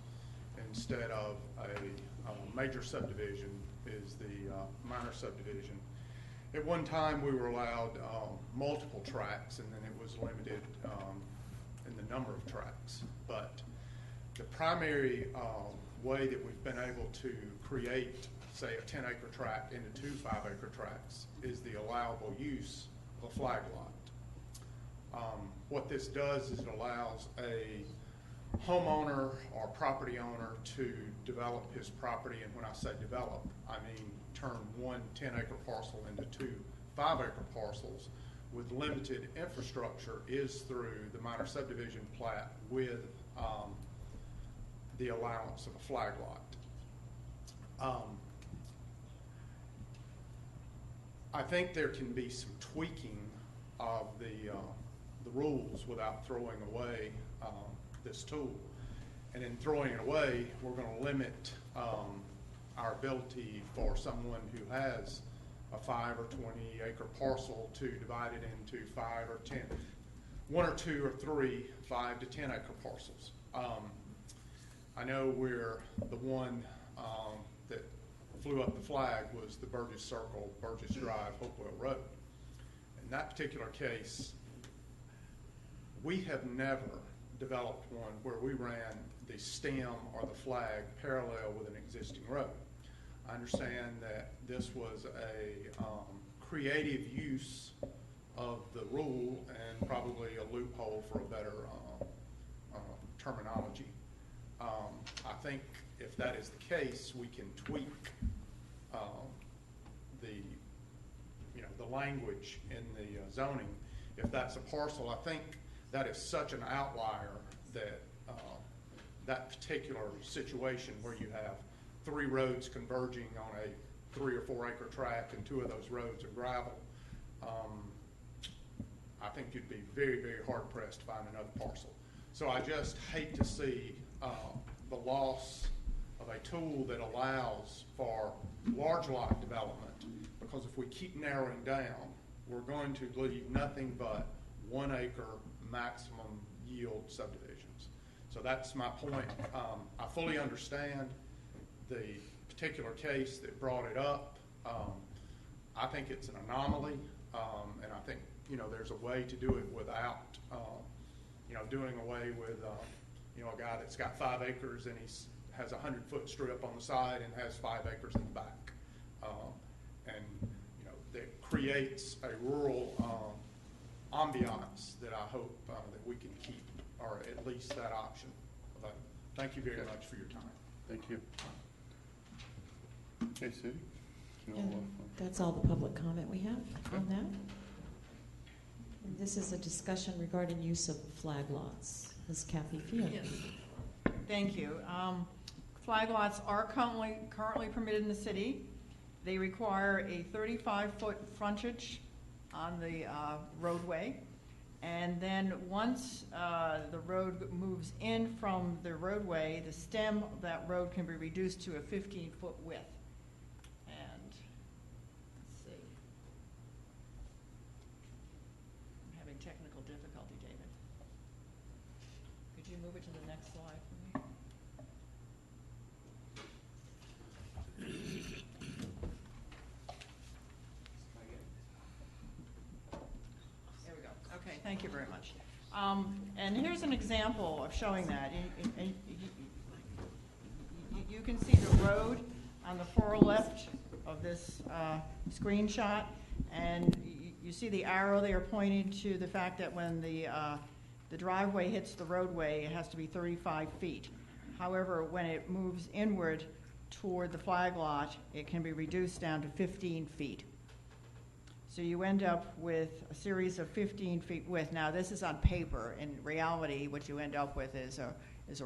instead of a major subdivision is the minor subdivision. At one time, we were allowed multiple tracts, and then it was limited in the number of tracts. But the primary way that we've been able to create, say, a 10-acre tract into two 5-acre tracts is the allowable use of a flag lot. What this does is it allows a homeowner or property owner to develop his property, and when I say develop, I mean turn one 10-acre parcel into two 5-acre parcels with limited infrastructure is through the minor subdivision plat with the allowance of a flag lot. I think there can be some tweaking of the rules without throwing away this tool. And in throwing it away, we're going to limit our ability for someone who has a 5 or 20 acre parcel to divide it into 5 or 10, 1 or 2 or 3 5 to 10 acre parcels. I know where the one that flew up the flag was the Burgess Circle, Burgess Drive, Hopewell Road. In that particular case, we have never developed one where we ran the stem or the flag parallel with an existing road. I understand that this was a creative use of the rule and probably a loophole for a better terminology. I think if that is the case, we can tweak the language in the zoning. If that's a parcel, I think that is such an outlier that that particular situation where you have 3 roads converging on a 3 or 4 acre tract and 2 of those roads are gravel, I think you'd be very, very hard pressed to find another parcel. So I just hate to see the loss of a tool that allows for large lot development, because if we keep narrowing down, we're going to leave nothing but 1 acre maximum yield subdivisions. So that's my point. I fully understand the particular case that brought it up. I think it's an anomaly, and I think there's a way to do it without doing away with a guy that's got 5 acres and he has a 100-foot strip on the side and has 5 acres in the back, and that creates a rural ambiance that I hope that we can keep, or at least that option. But thank you very much for your time. Thank you. Okay, Sue? And that's all the public comment we have on that. And this is a discussion regarding use of flag lots. Ms. Kathy Field. Yes. Thank you. Flag lots are currently permitted in the city. They require a 35-foot frontage on the roadway. And then once the road moves in from the roadway, the stem of that road can be reduced to a 15-foot width. And let's see. I'm having technical difficulty, David. Could you move it to the next slide for me? There we go. Okay, thank you very much. And here's an example of showing that. You can see the road on the far left of this screenshot, and you see the arrow there pointing to the fact that when the driveway hits the roadway, it has to be 35 feet. However, when it moves inward toward the flag lot, it can be reduced down to 15 feet. So you end up with a series of 15 feet width. Now, this is on paper. In reality, what you end up with is a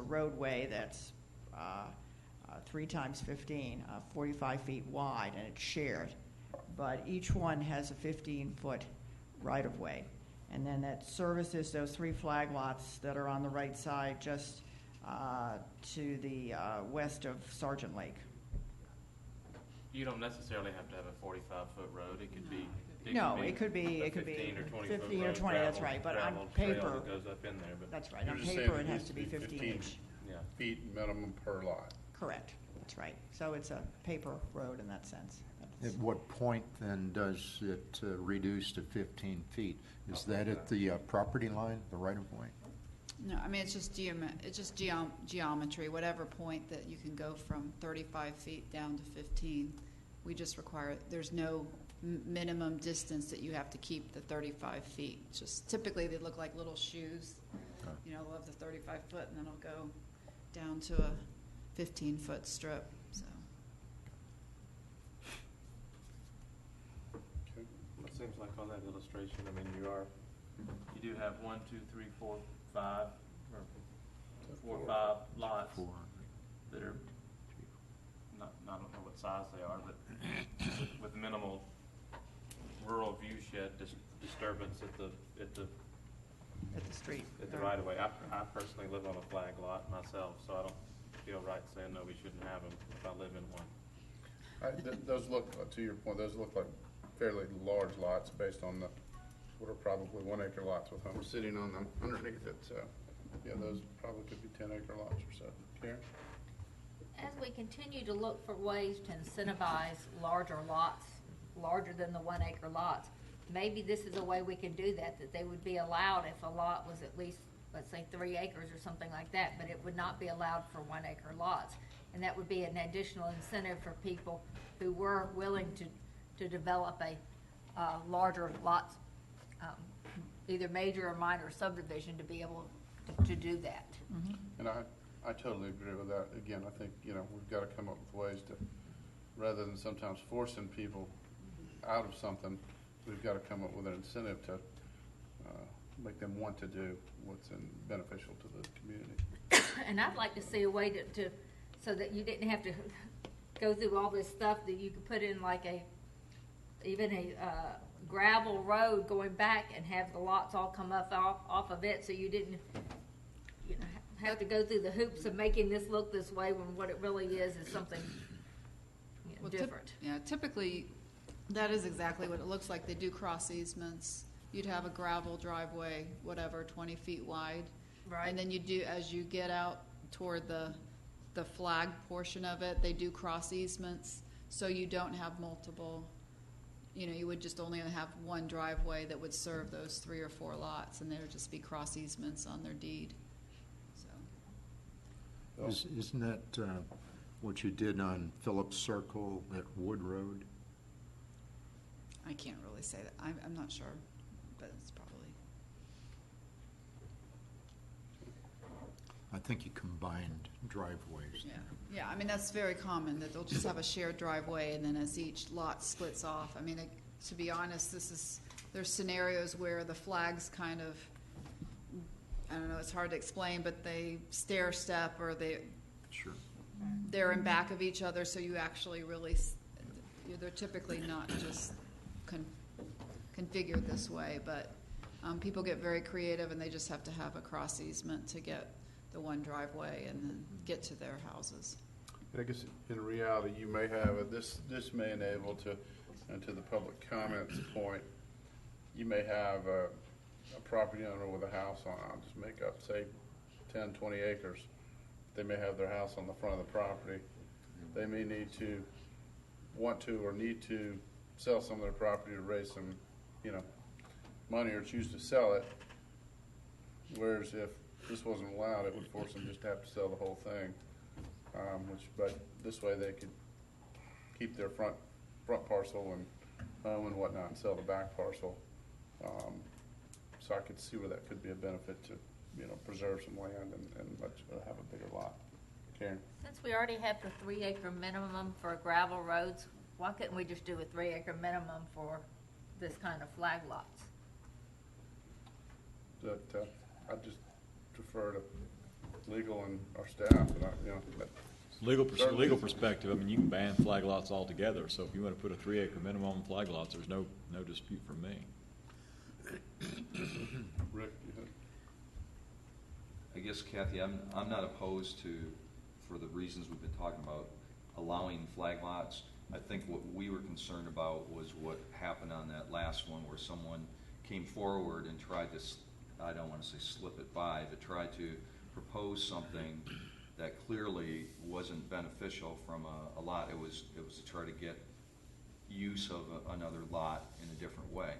roadway that's 3 times 15, 45 feet wide, and it's shared. But each one has a 15-foot right-of-way. And then that services those 3 flag lots that are on the right side just to the west of Sergeant Lake. You don't necessarily have to have a 45-foot road. It could be. It could be 15 or 20 15 foot or road, 20. That's gravel- right. But on gravel trail paper, that goes up in there. But that's right. You're On just paper, saying it has to be 15 inch. Yeah. feet minimum per lot. Correct. That's right. So it's a paper road in that sense. At what point then does it reduce to 15 feet? Is that at the property line, the right-of-way? No, I mean, it's just geometry, whatever point that you can go from 35 feet down to 15. We just require, there's no minimum distance that you have to keep the 35 feet. It's just typically they look like little shoes, they'll have the 35 foot and then it'll go down to a 15-foot strip, so. It seems like on that illustration, I mean, you do have 1, 2, 3, 4, 5, or 4 or 5 lots that are I don't know what size they are, but with minimal rural view shed disturbance at the at the street. At the right of way. I personally live on a flag lot myself, so I don't feel right saying, no, we shouldn't have them if I live in one. Those look, to your point, those look like fairly large lots based on what are probably 1 acre lots with homes sitting on them underneath it. So, yeah, those probably could be 10-acre lots or so. Karen? As we continue to look for ways to incentivize larger lots, larger than the 1 acre lots, maybe this is a way we can do that, that they would be allowed if a lot was at least, let's say, 3 acres or something like that, but it would not be allowed for 1 acre lots. And that would be an additional incentive for people who were willing to develop a larger lots, either major or minor subdivision, to be able to do that. Mm-hmm. And I totally agree with that. Again, I think, we've got to come up with ways to, rather than sometimes forcing people out of something, we've got to come up with an incentive to make them want to do what's beneficial to the community. And I'd like to see a way to so that you didn't have to go through all this stuff, that you could put in like even a gravel road going back and have the lots all come up off of it, so you didn't have to go through the hoops of making this look this way when what it really is something different. Typically, that is exactly what it looks like. They do cross easements. You'd have a gravel driveway, whatever, 20 feet wide. Right. And then you do, as you get out toward the flag portion of it, they do cross easements, so you don't have multiple. You would just only have one driveway that would serve those 3 or 4 lots, and there would just be cross easements on their deed. So. Isn't that what you did on Phillips Circle at Wood Road? I can't really say that. I'm not sure, but it's probably. I think you combined driveways. Yeah. I mean, that's very common, that they'll just have a shared driveway, and then as each lot splits off. I mean, to be honest, there's scenarios where the flags kind of, I don't know, it's hard to explain, but they stair step, or they're in back of each other, so you actually really, they're typically not just configured this way, but people get very creative, and they just have to have a cross easement to get the one driveway and then get to their houses. I guess in reality, you may have this may enable to the public comments point, you may have a property owner with a house on, I'll just make up, say 10, 20 acres. They may have their house on the front of the property. They may want to or need to sell some of their property to raise some, money, or choose to sell it. Whereas if this wasn't allowed, it would force them just to have to sell the whole thing. But this way they could keep their front parcel and home and whatnot, and sell the back parcel. So I could see where that could be a benefit to, preserve some land and have a bigger lot. Karen? Since we already have the 3 acre minimum for gravel roads, why couldn't we just do a 3 acre minimum for this kind of flag lots? I just defer to legal and our staff, but Legal perspective, I mean, you can ban flag lots altogether, so if you want to put a 3 acre minimum on flag lots, there's no dispute from me. Rick, I guess, Kathy, I'm not opposed to, for the reasons we've been talking about, allowing flag lots. I think what we were concerned about was what happened on that last one, where someone came forward and tried to, I don't want to say slip it by, but tried to propose something that clearly wasn't beneficial from a lot. It was to try to get use of another lot in a different way.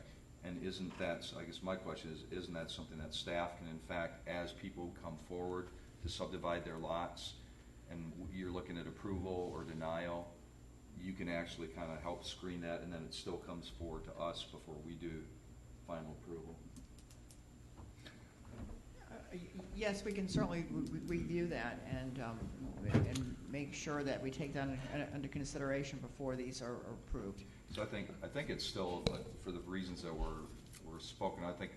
And isn't that, I guess my question is, isn't that something that staff can, in fact, as people come forward to subdivide their lots, and you're looking at approval or denial, you can actually kind of help screen that, and then it still comes forward to us before we do final approval? Yes, we can certainly review that and make sure that we take that under consideration before these are approved. So I think it's still, for the reasons that were spoken, I think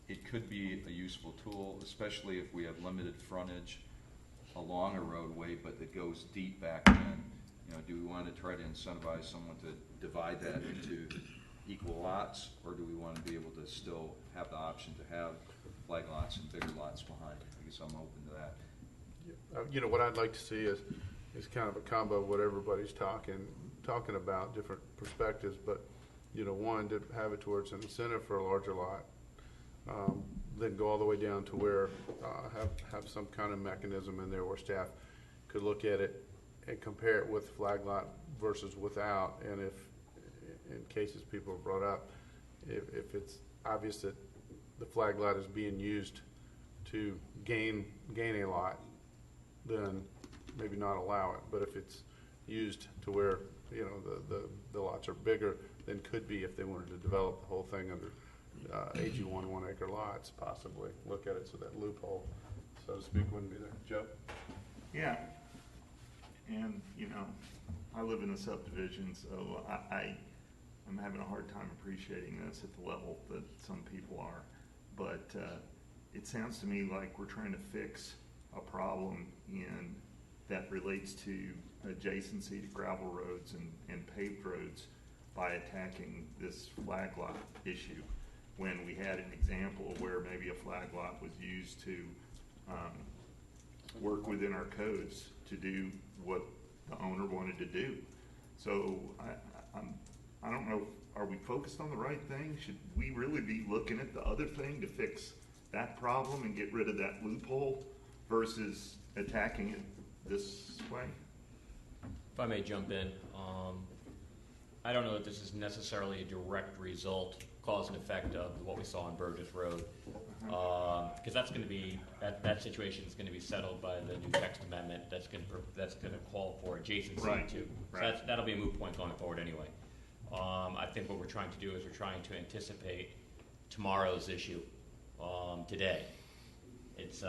it could be a useful tool, especially if we have limited frontage along a roadway, but that goes deep back in. Do we want to try to incentivize someone to divide that into equal lots, or do we want to be able to still have the option to have flag lots and bigger lots behind. I guess I'm open to that. What I'd like to see is kind of a combo of what everybody's talking about, different perspectives, but, one, to have it towards an incentive for a larger lot, then go all the way down to where, have some kind of mechanism in there where staff could look at it and compare it with flag lot versus without, and if, in cases people have brought up, if it's obvious that the flag lot is being used to gain a lot, then maybe not allow it. But if it's used to where, the lots are bigger than could be if they wanted to develop the whole thing under AG 1 acre lots, possibly look at it so that loophole, so to speak, wouldn't be there. Joe? Yeah. And, I live in a subdivision, so I'm having a hard time appreciating this at the level that some people are. But it sounds to me like we're trying to fix a problem that relates to adjacency to gravel roads and paved roads by attacking this flag lot issue, when we had an example where maybe a flag lot was used to work within our codes to do what the owner wanted to do. So I don't know, are we focused on the right thing? Should we really be looking at the other thing to fix that problem and get rid of that loophole versus attacking it this way? If I may jump in, I don't know that this is necessarily a direct result, cause and effect of what we saw on Burgess Road, because that's going to be that situation is going to be settled by the new text amendment. That's going to call for adjacency right. to. Right. So that'll be a moot point going forward anyway. I think what we're trying to do is we're trying to anticipate tomorrow's issue today. It's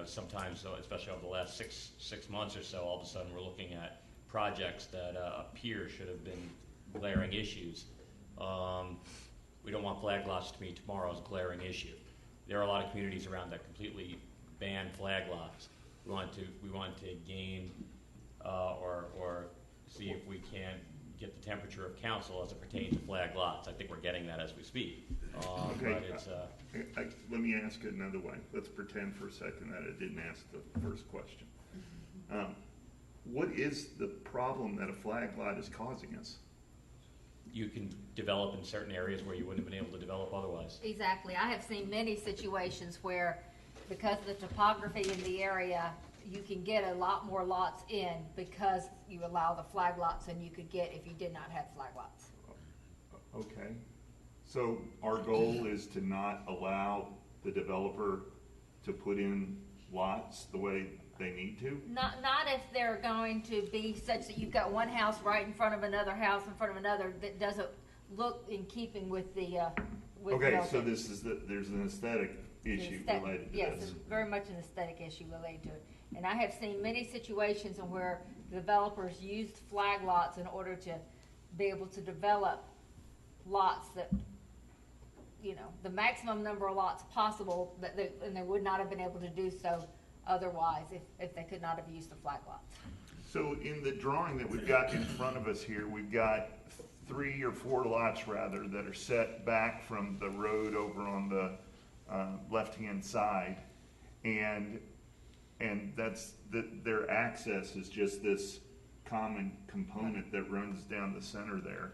sometimes, especially over the last six months or so, all of a sudden we're looking at projects that appear should have been glaring issues. We don't want flag lots to be tomorrow's glaring issue. There are a lot of communities around that completely ban flag lots. We want to gain or see if we can get the temperature of council as it pertains to flag lots. I think we're getting that as we speak. Okay. But it's, let me ask it another way. Let's pretend for a second that I didn't ask the first question. What is the problem that a flag lot is causing us? you can develop in certain areas where you wouldn't have been able to develop otherwise. Exactly. I have seen many situations where, because of the topography in the area, you can get a lot more lots in because you allow the flag lots than you could get if you did not have flag lots. Okay. So our goal is to not allow the developer to put in lots the way they need to? Not if they're going to be such that you've got one house right in front of another house in front of another that doesn't look in keeping with the with okay, Milton. so this is there's an aesthetic issue related to yes, this. it's very much an aesthetic issue related to it. And I have seen many situations in where developers used flag lots in order to be able to develop lots that, you know, the maximum number of lots possible, and they would not have been able to do so otherwise if they could not have used the flag lots. So in the drawing that we've got in front of us here, we've got 3 or 4 lots rather that are set back from the road over on the left-hand side, and that's their access is just this common component that runs down the center there.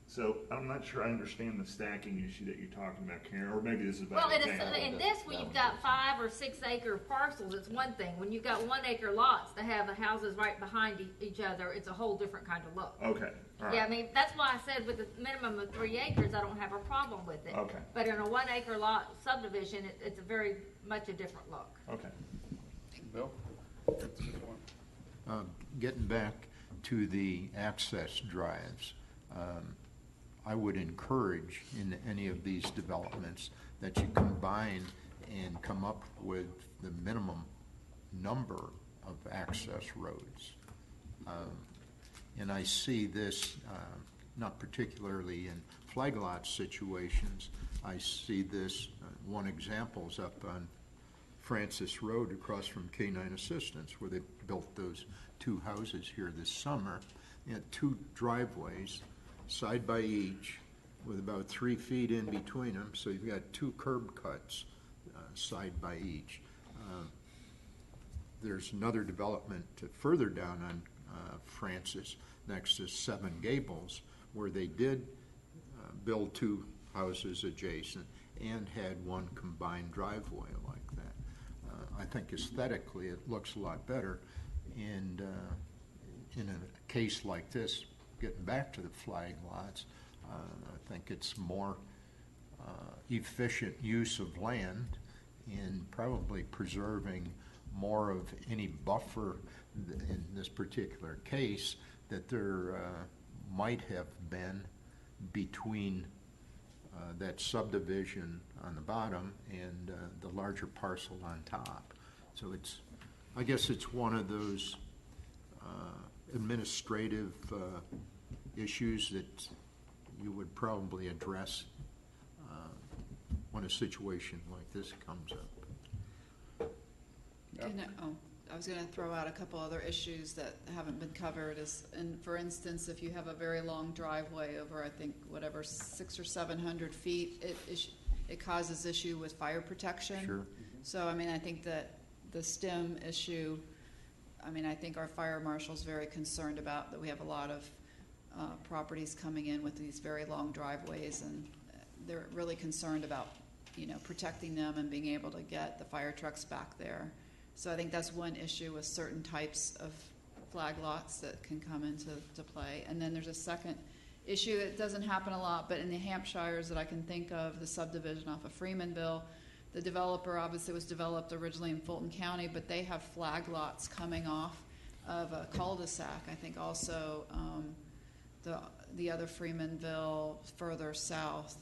So I'm not sure I understand the stacking issue that you're talking about, Karen, or maybe this is about well, in this, when you've got 5 or 6 acre parcels, it's one thing. When you've got 1 acre lots to have the houses right behind each other, it's a whole different kind of look. Okay. All right. Yeah, I mean, that's why I said with a minimum of 3 acres, I don't have a problem with it. Okay. But in a 1 acre lot subdivision, it's a very much a different look. Okay. Bill? Getting back to the access drives, I would encourage in any of these developments that you combine and come up with the minimum number of access roads. And I see this not particularly in flag lot situations. I see this, one example is up on Francis Road across from K9 Assistance, where they built those 2 houses here this summer. You had 2 driveways, side by each, with about 3 feet in between them, so you've got 2 curb cuts side by each. There's another development further down on Francis, next to Seven Gables, where they did build 2 houses adjacent and had 1 combined driveway like that. I think aesthetically it looks a lot better, and in a case like this, getting back to the flag lots, I think it's more efficient use of land and probably preserving more of any buffer in this particular case that there might have been between that subdivision on the bottom and the larger parcel on top. So it's, I guess it's one of those administrative issues that you would probably address when a situation like this comes up. I was going to throw out a couple other issues that haven't been covered. And for instance, if you have a very long driveway over, I think, whatever, 600 or 700 feet, it causes issue with fire protection. Sure. So, I mean, I think that the STEM issue, I mean, I think our fire marshal's very concerned about that we have a lot of properties coming in with these very long driveways, and they're really concerned about, protecting them and being able to get the fire trucks back there. So I think that's one issue with certain types of flag lots that can come into play. And then there's a second issue that doesn't happen a lot, but in the Hampshires that I can think of, the subdivision off of Freemanville, the developer obviously was developed originally in Fulton County, but they have flag lots coming off of a cul-de-sac. I think also the other Freemanville further south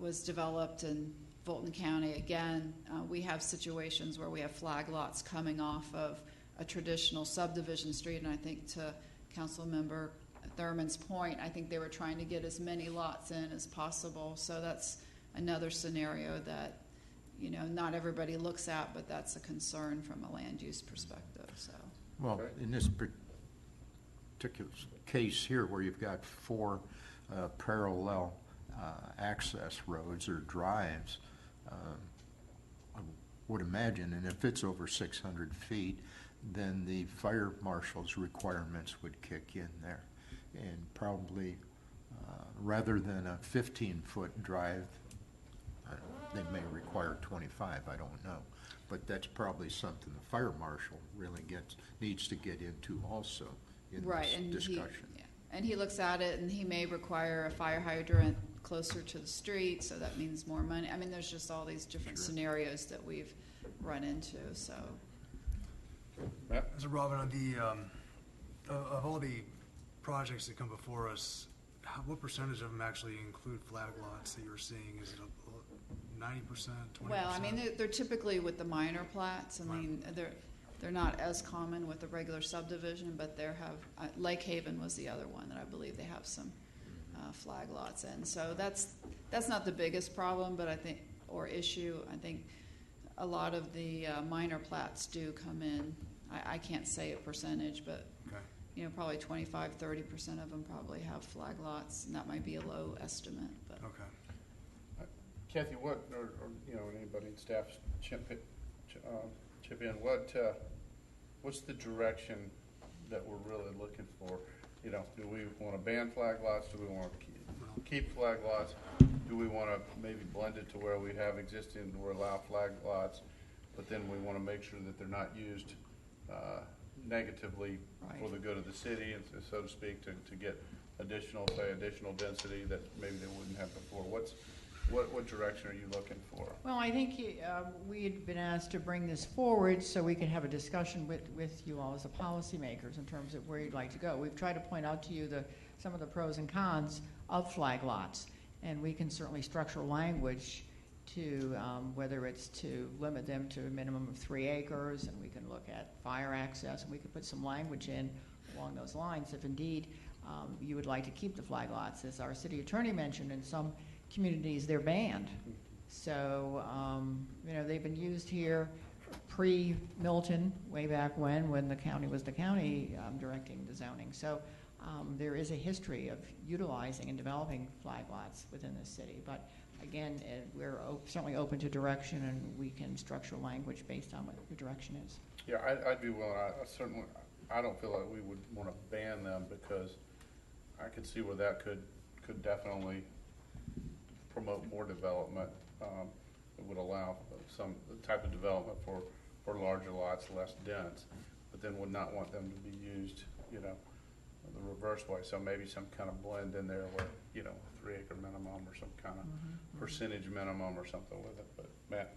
was developed in Fulton County. Again, we have situations where we have flag lots coming off of a traditional subdivision street, and I think to Councilmember Thurman's point, I think they were trying to get as many lots in as possible. So that's another scenario that, not everybody looks at, but that's a concern from a land use perspective. So, well, in this particular case here, where you've got 4 parallel access roads or drives, I would imagine, and if it's over 600 feet, then the fire marshal's requirements would kick in there. And probably, rather than a 15-foot drive, they may require 25, I don't know. But that's probably something the fire marshal really needs to get into also in this discussion. And he looks at it, and he may require a fire hydrant closer to the street, so that means more money. I mean, there's just all these different scenarios that we've run into. So, So Robin, on the of all the projects that come before us, what percentage of them actually include flag lots that you're seeing? Is it 90%, 20%? well, I mean, they're typically with the minor plats. I mean, they're not as common with the regular subdivision, but there have Lake Haven was the other one that I believe they have some flag lots in. So that's not the biggest problem, but I think or issue. I think a lot of the minor plats do come in. I can't say a percentage, but probably 25-30% of them probably have flag lots, and that might be a low estimate. But Kathy, what or anybody in staff chip in? What's the direction that we're really looking for? Do we want to ban flag lots? Do we want to keep flag lots? Do we want to maybe blend it to where we have existing, or allow flag lots, but then we want to make sure that they're not used negatively for the good of the city, and so to speak, to get additional density that maybe they wouldn't have before? What direction are you looking for? Well, I think we had been asked to bring this forward so we could have a discussion with you all as the policymakers in terms of where you'd like to go. We've tried to point out to you some of the pros and cons of flag lots, and we can certainly structure language to whether it's to limit them to a minimum of 3 acres, and we can look at fire access, and we could put some language in along those lines if indeed you would like to keep the flag lots. As our city attorney mentioned, in some communities they're banned. So they've been used here pre-Milton, way back when the county was the county directing the zoning. So There is a history of utilizing and developing flag lots within the city, but again, we're certainly open to direction, and we can structure language based on what the direction is. Yeah, I'd be willing. I certainly, I don't feel like we would want to ban them, because I could see where that could definitely promote more development. It would allow some type of development for larger lots, less dense, but then would not want them to be used, you know, the reverse way. So maybe some kind of blend in there where, you know, 3 acre minimum or some kind of percentage minimum or something with it. But Matt?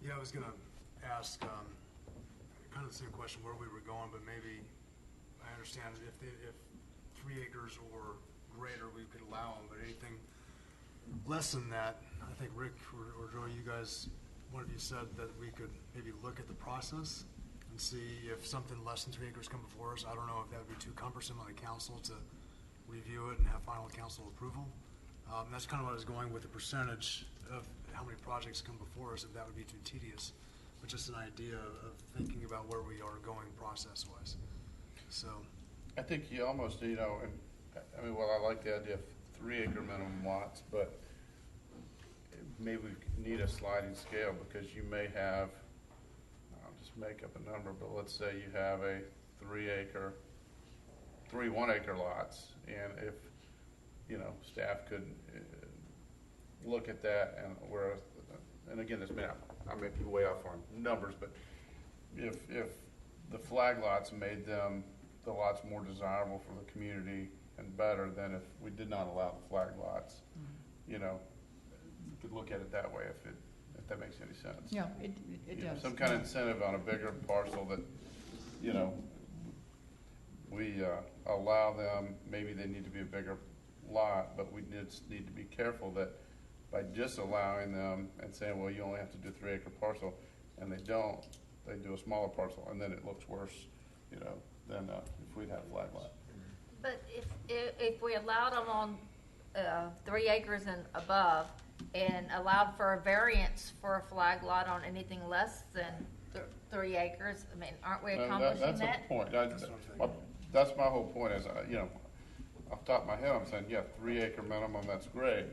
Yeah, I was gonna ask, kind of the same question where we were going, but maybe I understand if 3 acres or greater, we could allow them, but anything less than that, I think Rick or Joe, you guys, one of you said that we could maybe look at the process and see if something less than 3 acres come before us. I don't know if that would be too cumbersome on the council to review it and have final council approval. That's kind of what I was going with, the percentage of how many projects come before us, if that would be too tedious, but just an idea of thinking about where we are going process-wise. So, I think you almost, you know, and I mean, well, I like the idea of 3 acre minimum lots, but maybe we need a sliding scale, because you may have, I'll just make up a number, but let's say you have a 3 1 acre lots, and if, you know, staff could look at that, and whereas, and again, I may be way off on numbers, but if the flag lots made the lots more desirable for the community and better than if we did not allow the flag lots, you know, you could look at it that way if that makes any sense. Yeah, it does. Some kind of incentive on a bigger parcel that, you know, we allow them, maybe they need to be a bigger lot, but we need to be careful that by disallowing them and saying, well, you only have to do 3 acre parcel, and they don't, they do a smaller parcel, and then it looks worse, you know, than if we'd had a flag lot. But if we allowed them on 3 acres and above, and allowed for a variance for a flag lot on anything less than 3 acres, I mean, aren't we accomplishing that? That's a point. That's my whole point is, you know, off the top of my head, I'm saying, yeah, 3 acre minimum, that's great,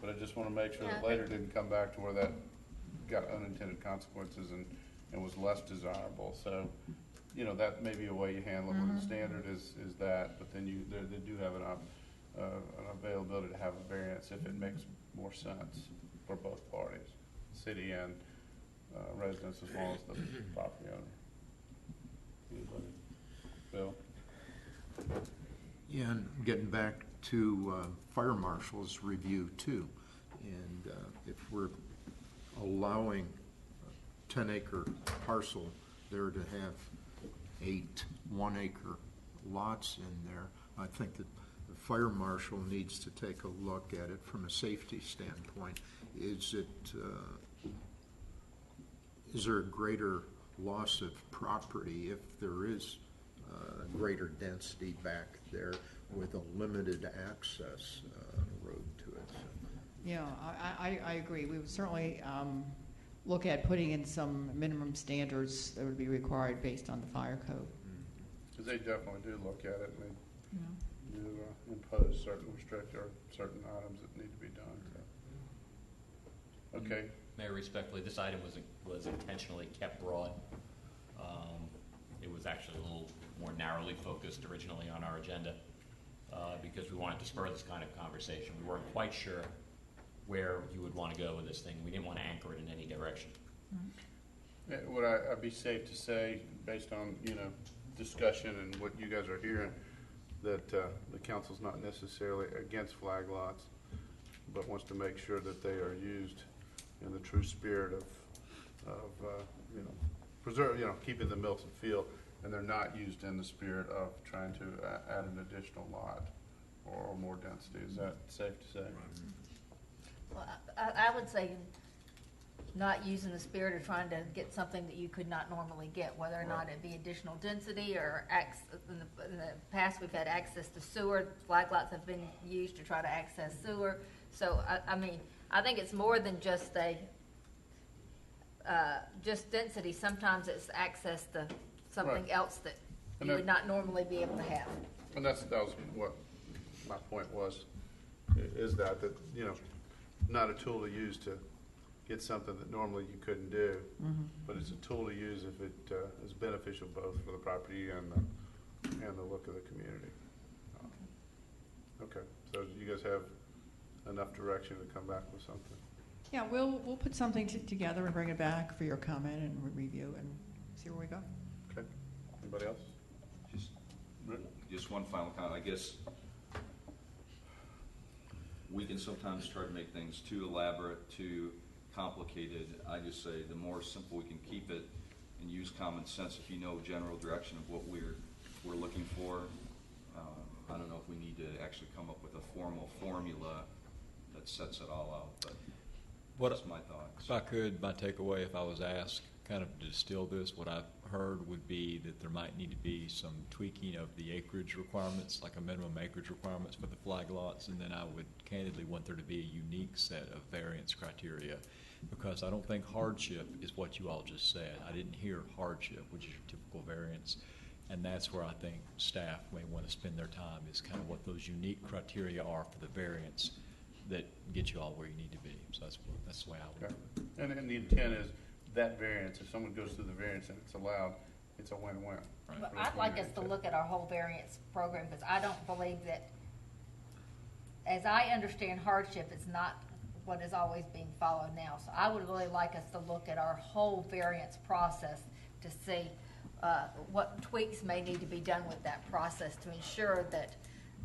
but I just want to make sure that later didn't come back to where that got unintended consequences and was less desirable. So, you know, that may be a way you handle it, where the standard is that, but then they do have an availability to have a variance if it makes more sense for both parties, city and residents, as well as the property owner. Anybody? Bill? Yeah, and getting back to fire marshal's review too, and if we're allowing a 10 acre parcel there to have 8 1 acre lots in there, I think that the fire marshal needs to take a look at it from a safety standpoint. Is there a greater loss of property if there is greater density back there with a limited access road to it? So. Yeah, I agree. We would certainly look at putting in some minimum standards that would be required based on the fire code. Because they definitely do look at it, and they do impose certain certain items that need to be done. So. Okay. Mayor, respectfully, this item was intentionally kept broad. It was actually a little more narrowly focused originally on our agenda because we wanted to spur this kind of conversation. We weren't quite sure where you would want to go with this thing. We didn't want to anchor it in any direction. Would I be safe to say, based on, you know, discussion and what you guys are hearing, that the council's not necessarily against flag lots, but wants to make sure that they are used in the true spirit of you know, preserve, you know, keeping the Milton feel, and they're not used in the spirit of trying to add an additional lot or more density. Is that safe to say? Well, I would say not using the spirit of trying to get something that you could not normally get, whether or not it be additional density or in the past we've had access to sewer. Flag lots have been used to try to access sewer. So, I mean, I think it's more than just just density. Sometimes it's access to something else that you would not normally be able to have. And that was what my point was, is that, you know, not a tool to use to get something that normally you couldn't do, but it's a tool to use if it is beneficial both for the property and the look of the community. Okay, so you guys have enough direction to come back with something? Yeah, we'll put something together and bring it back for your comment and review and see where we go. Okay. Anybody else? Just one final comment. I guess we can sometimes try to make things too elaborate, too complicated. I just say the more simple we can keep it and use common sense. If you know general direction of what we're looking for, I don't know if we need to actually come up with a formal formula that sets it all out, but that's my thoughts. If I could, my takeaway, if I was asked kind of to distill this, what I've heard would be that there might need to be some tweaking of the acreage requirements, like a minimum acreage requirements for the flag lots, and then I would candidly want there to be a unique set of variance criteria, because I don't think hardship is what you all just said. I didn't hear hardship, which is your typical variance, and that's where I think staff may want to spend their time, is kind of what those unique criteria are for the variance that get you all where you need to be. So that's the way I would do it. And the intent is that variance, if someone goes through the variance and it's allowed, it's a win-win. Right. But I'd like us to look at our whole variance program, because I don't believe that, as I understand hardship, it's not what is always being followed now. So I would really like us to look at our whole variance process to see what tweaks may need to be done with that process to ensure that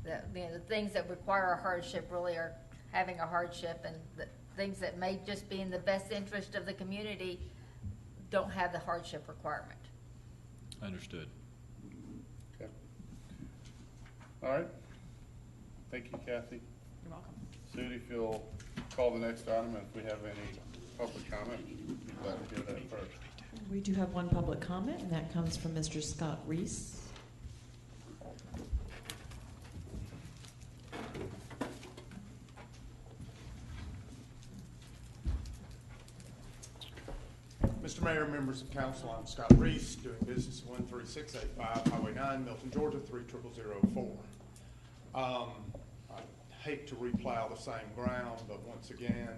the things that require a hardship really are having a hardship, and the things that may just be in the best interest of the community don't have the hardship requirement. Understood. Okay. All right. Thank you, Kathy. You're welcome. Sudie, if you'll call the next item, and if we have any public comment, be glad to hear that first. We do have one public comment, and that comes from Mr. Scott Reese. Mr. Mayor, members of council, I'm Scott Reese, doing business at 13685 Highway 9, Milton, Georgia, 30004. I hate to replow the same ground, but once again,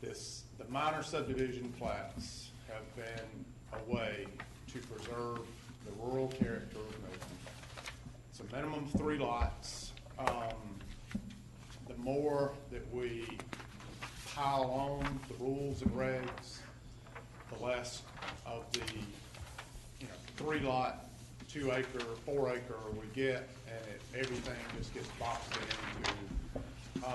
the minor subdivision plats have been a way to preserve the rural character of Milton. It's a minimum of 3 lots. The more that we pile on the rules and regs, the less of the 3 lot, 2 acre, 4 acre we get, and everything just gets boxed into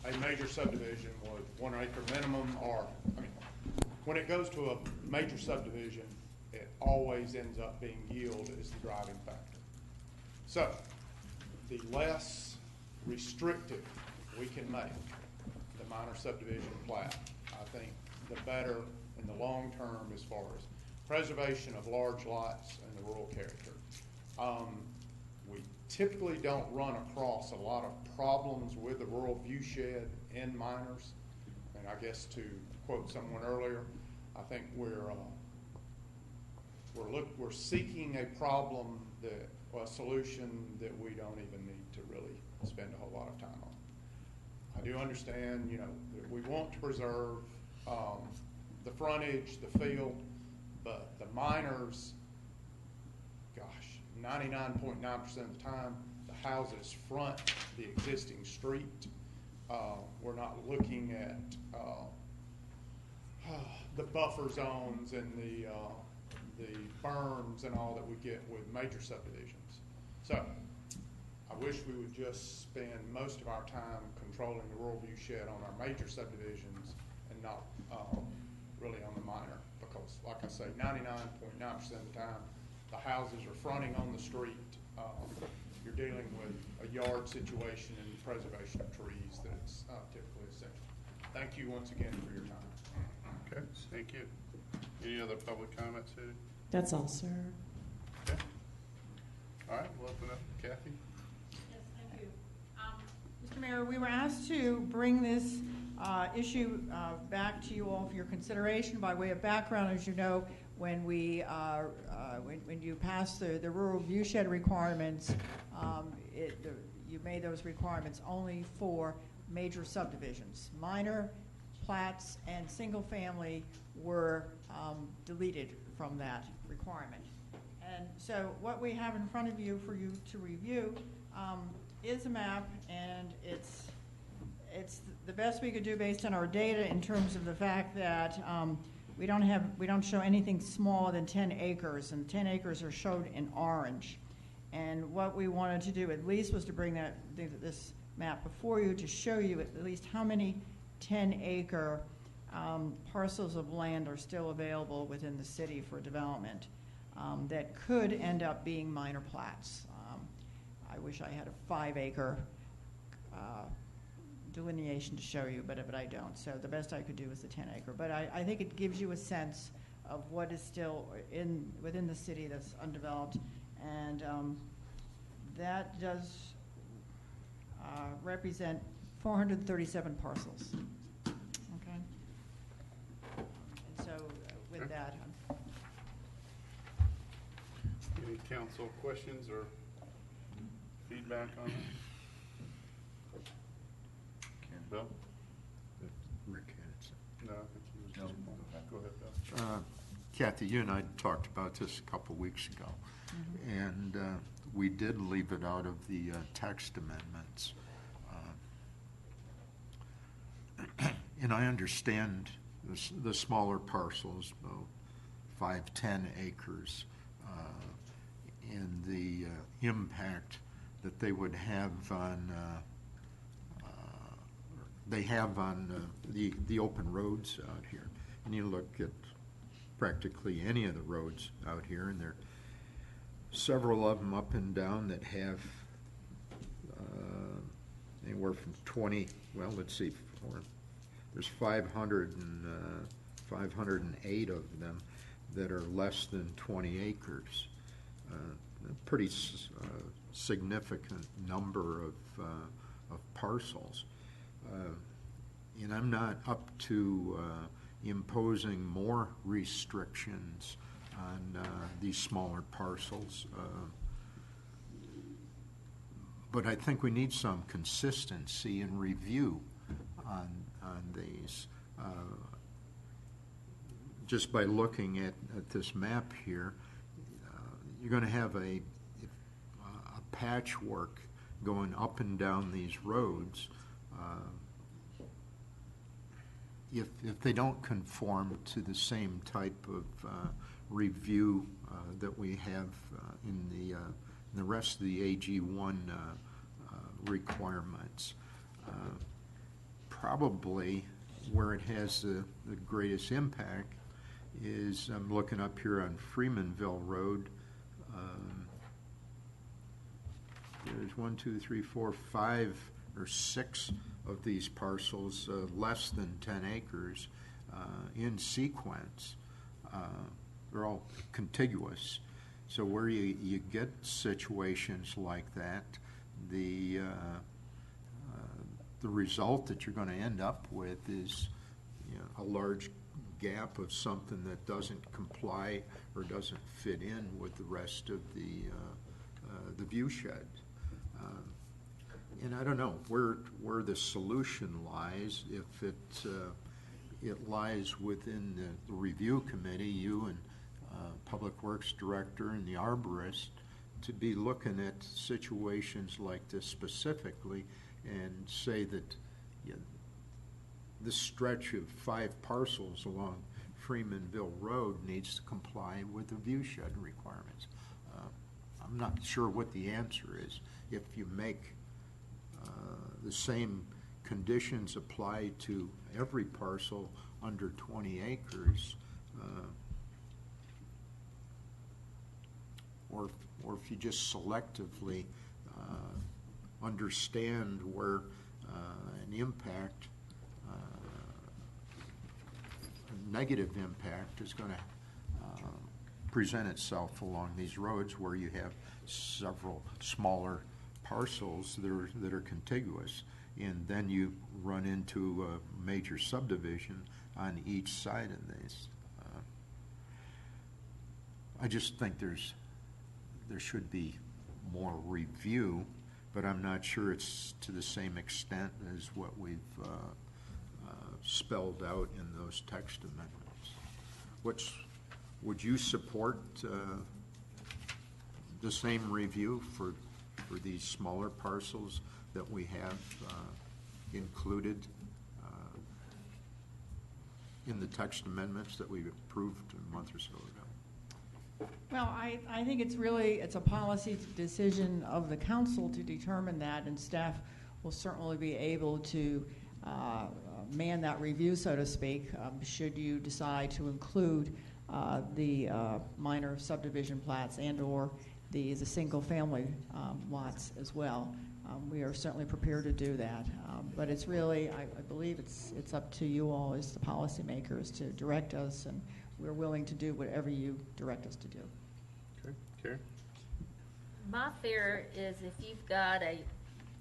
a major subdivision with 1 acre minimum, or when it goes to a major subdivision, it always ends up being yield as the driving factor. So the less restrictive we can make the minor subdivision plat, I think the better in the long term as far as preservation of large lots and the rural character. We typically don't run across a lot of problems with the rural viewshed in minors. And I guess to quote someone earlier, I think we're seeking a problem a solution that we don't even need to really spend a whole lot of time on. I do understand, that we want to preserve the frontage, the field, but the minors, 99.9% of the time, the houses front the existing street. We're not looking at the buffer zones and the berms and all that we get with major subdivisions. So I wish we would just spend most of our time controlling the rural viewshed on our major subdivisions and not really on the minor, because like I say, 99.9% of the time the houses are fronting on the street. You're dealing with a yard situation and preservation of trees that's typically essential. Thank you once again for your time. Okay, thank you. Any other public comments, Sudie? That's all, sir. Okay. All right, we'll open up. Kathy? Yes, thank you. Mr. Mayor, we were asked to bring this issue back to you all for your consideration. By way of background, as you know, when we when you pass the rural viewshed requirements, you made those requirements only for major subdivisions. Minor plats and single family were deleted from that requirement. And so what we have in front of you for you to review is a map, and it's the best we could do based on our data in terms of the fact that we don't show anything smaller than 10 acres, and 10 acres are showed in orange. And what we wanted to do at least was to bring this map before you to show you at least how many 10-acre parcels of land are still available within the city for development that could end up being minor plats. I wish I had a 5-acre delineation to show you, but I don't. So the best I could do is the 10-acre. But I think it gives you a sense of what is still within the city that's undeveloped, and that does represent 437 parcels. Okay. And so with that, Any council questions or feedback on it? Bill? Rick had it. No, I think he was just. Go ahead, Bill. Kathy, you and I talked about this a couple weeks ago, and we did leave it out of the text amendments. And I understand the smaller parcels, 5, 10 acres, and the impact that they would have on the open roads out here. And you look at practically any of the roads out here, and there are several of them up and down that have anywhere from 20, well, let's see, there's 508 of them that are less than 20 acres. A pretty significant number of parcels. And I'm not up to imposing more restrictions on these smaller parcels. But I think we need some consistency and review on these. Just by looking at this map here, you're going to have a patchwork going up and down these roads. If they don't conform to the same type of review that we have in the rest of the AG1 requirements, probably where it has the greatest impact is, I'm looking up here on Freemanville Road. There's 1, 2, 3, 4, 5 or 6 of these parcels less than 10 acres in sequence. They're all contiguous. So where you get situations like that, the result that you're going to end up with is, you know, a large gap of something that doesn't comply or doesn't fit in with the rest of the view shed. And I don't know where the solution lies. If it lies within the review committee, you and Public Works Director and the arborist, to be looking at situations like this specifically and say that, you know, this stretch of 5 parcels along Freemanville Road needs to comply with the view shed requirements. I'm not sure what the answer is. If you make the same conditions apply to every parcel under 20 acres, or if you just selectively understand where an impact, a negative impact is going to present itself along these roads where you have several smaller parcels that are contiguous, and then you run into a major subdivision on each side of these. I just think there should be more review, but I'm not sure it's to the same extent as what we've spelled out in those text amendments. Would you support the same review for these smaller parcels that we have included in the text amendments that we approved a month or so ago? Well, I think it's a policy decision of the council to determine that, and staff will certainly be able to man that review, so to speak, should you decide to include the minor subdivision plats and/or the single-family lots as well. We are certainly prepared to do that, but it's really, I believe it's up to you all as the policymakers to direct us, and we're willing to do whatever you direct us to do. Okay, Karen? My fear is if you've got a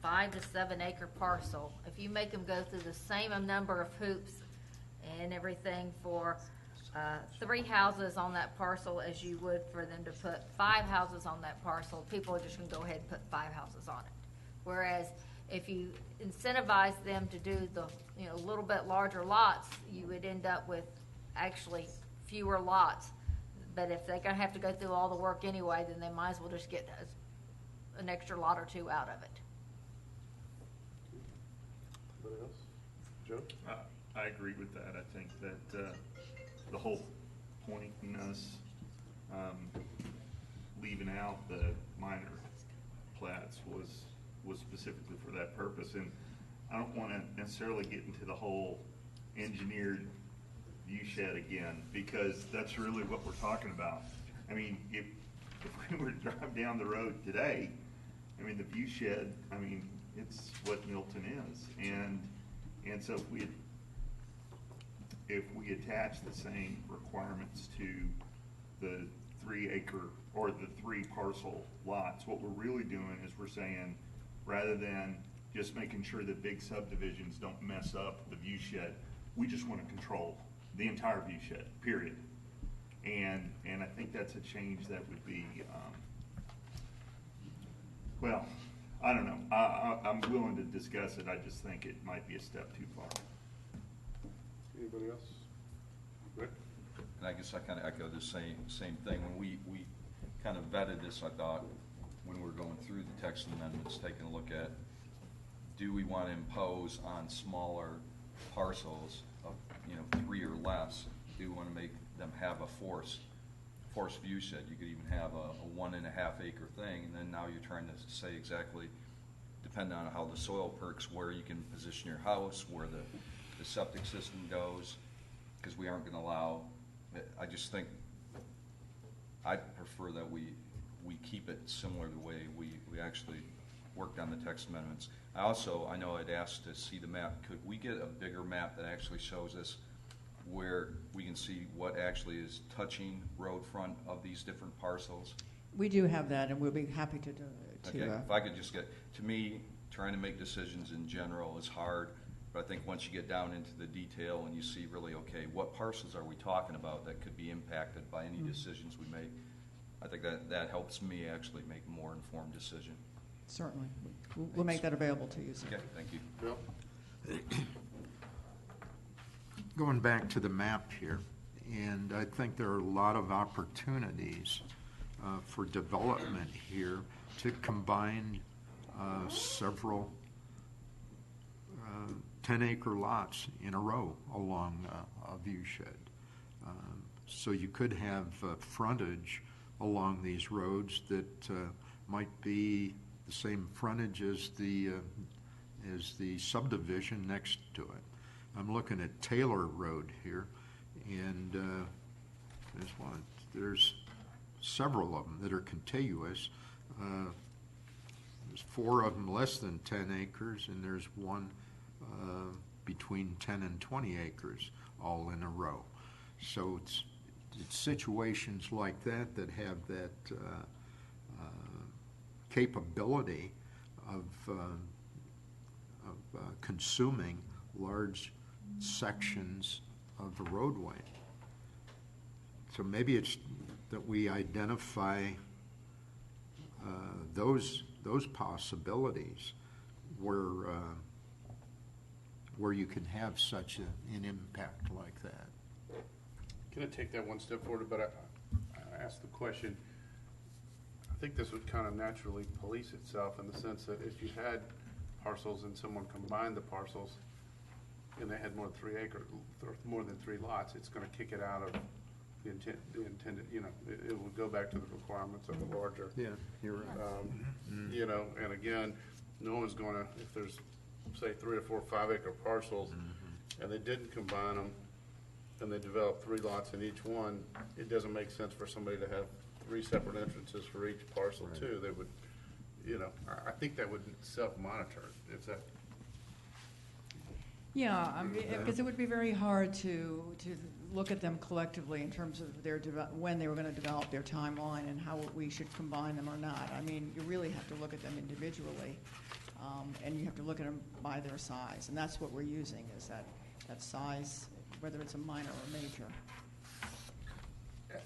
5 to 7 acre parcel, if you make them go through the same number of hoops and everything for 3 houses on that parcel as you would for them to put 5 houses on that parcel, people are just going to go ahead and put 5 houses on it. Whereas if you incentivize them to do the little bit larger lots, you would end up with actually fewer lots. But if they're going to have to go through all the work anyway, then they might as well just get an extra lot or 2 out of it. Anybody else? Joe? I agree with that. I think that the whole point in us leaving out the minor plats was specifically for that purpose. And I don't want to necessarily get into the whole engineered view shed again, because that's really what we're talking about. I mean, if we were to drive down the road today, I mean, the view shed, I mean, it's what Milton is. And so if we attach the same requirements to the 3 acre or the 3 parcel lots, what we're really doing is we're saying, rather than just making sure that big subdivisions don't mess up the view shed, we just want to control the entire view shed, period. And I think that's a change that would be, well, I don't know. I'm willing to discuss it. I just think it might be a step too far. Anybody else? Rick? And I guess I kind of echo the same thing. When we kind of vetted this, I thought, when we were going through the text amendments, taking a look at, do we want to impose on smaller parcels of 3 or less? Do we want to make them have a forced view shed? You could even have a 1.5 acre thing, and then now you're trying to say exactly, depending on how the soil perks, where you can position your house, where the septic system goes, because we aren't going to allow. I just think I'd prefer that we keep it similar to the way we actually worked on the text amendments. I know I'd asked to see the map. Could we get a bigger map that actually shows us where we can see what actually is touching road front of these different parcels? We do have that, and we'll be happy to do it. Okay, if I could just get, to me, trying to make decisions in general is hard, but I think once you get down into the detail and you see really, okay, what parcels are we talking about that could be impacted by any decisions we make, I think that helps me actually make a more informed decision. Certainly. We'll make that available to you, sir. Okay, thank you. Bill? Going back to the map here, and I think there are a lot of opportunities for development here to combine several 10-acre lots in a row along a view shed. So you could have frontage along these roads that might be the same frontage as the subdivision next to it. I'm looking at Taylor Road here, and there's several of them that are contiguous. There's 4 of them less than 10 acres, and there's one between 10 and 20 acres, all in a row. So it's situations like that that have that capability of consuming large sections of the roadway. So maybe it's that we identify those possibilities where you can have such an impact like that. Can I take that one step forward? But I asked the question, I think this would kind of naturally police itself in the sense that if you had parcels and someone combined the parcels and they had more than 3 lots, it's going to kick it out of the intended, it would go back to the requirements of the larger. Yeah, you're right. And again, no one's going to, if there's, say, 3 or 4 5-acre parcels and they didn't combine them and they developed 3 lots in each one, it doesn't make sense for somebody to have 3 separate entrances for each parcel too. They would, I think that would self-monitor. Is that? Yeah, because it would be very hard to look at them collectively in terms of when they were going to develop their timeline and how we should combine them or not. I mean, you really have to look at them individually, and you have to look at them by their size, and that's what we're using is that size, whether it's a minor or major.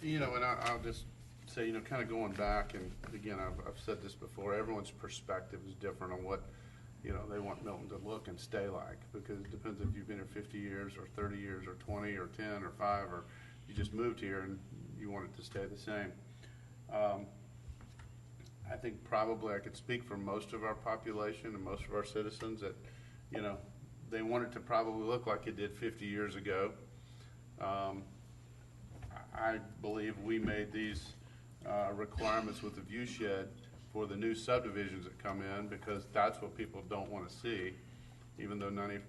And I'll just say, kind of going back, and again, I've said this before, everyone's perspective is different on what they want Milton to look and stay like, because it depends if you've been here 50 years or 30 years or 20 or 10 or 5, or you just moved here and you want it to stay the same. I think probably I could speak for most of our population and most of our citizens that, they want it to probably look like it did 50 years ago. I believe we made these requirements with the view shed for the new subdivisions that come in, because that's what people don't want to see, even though 99%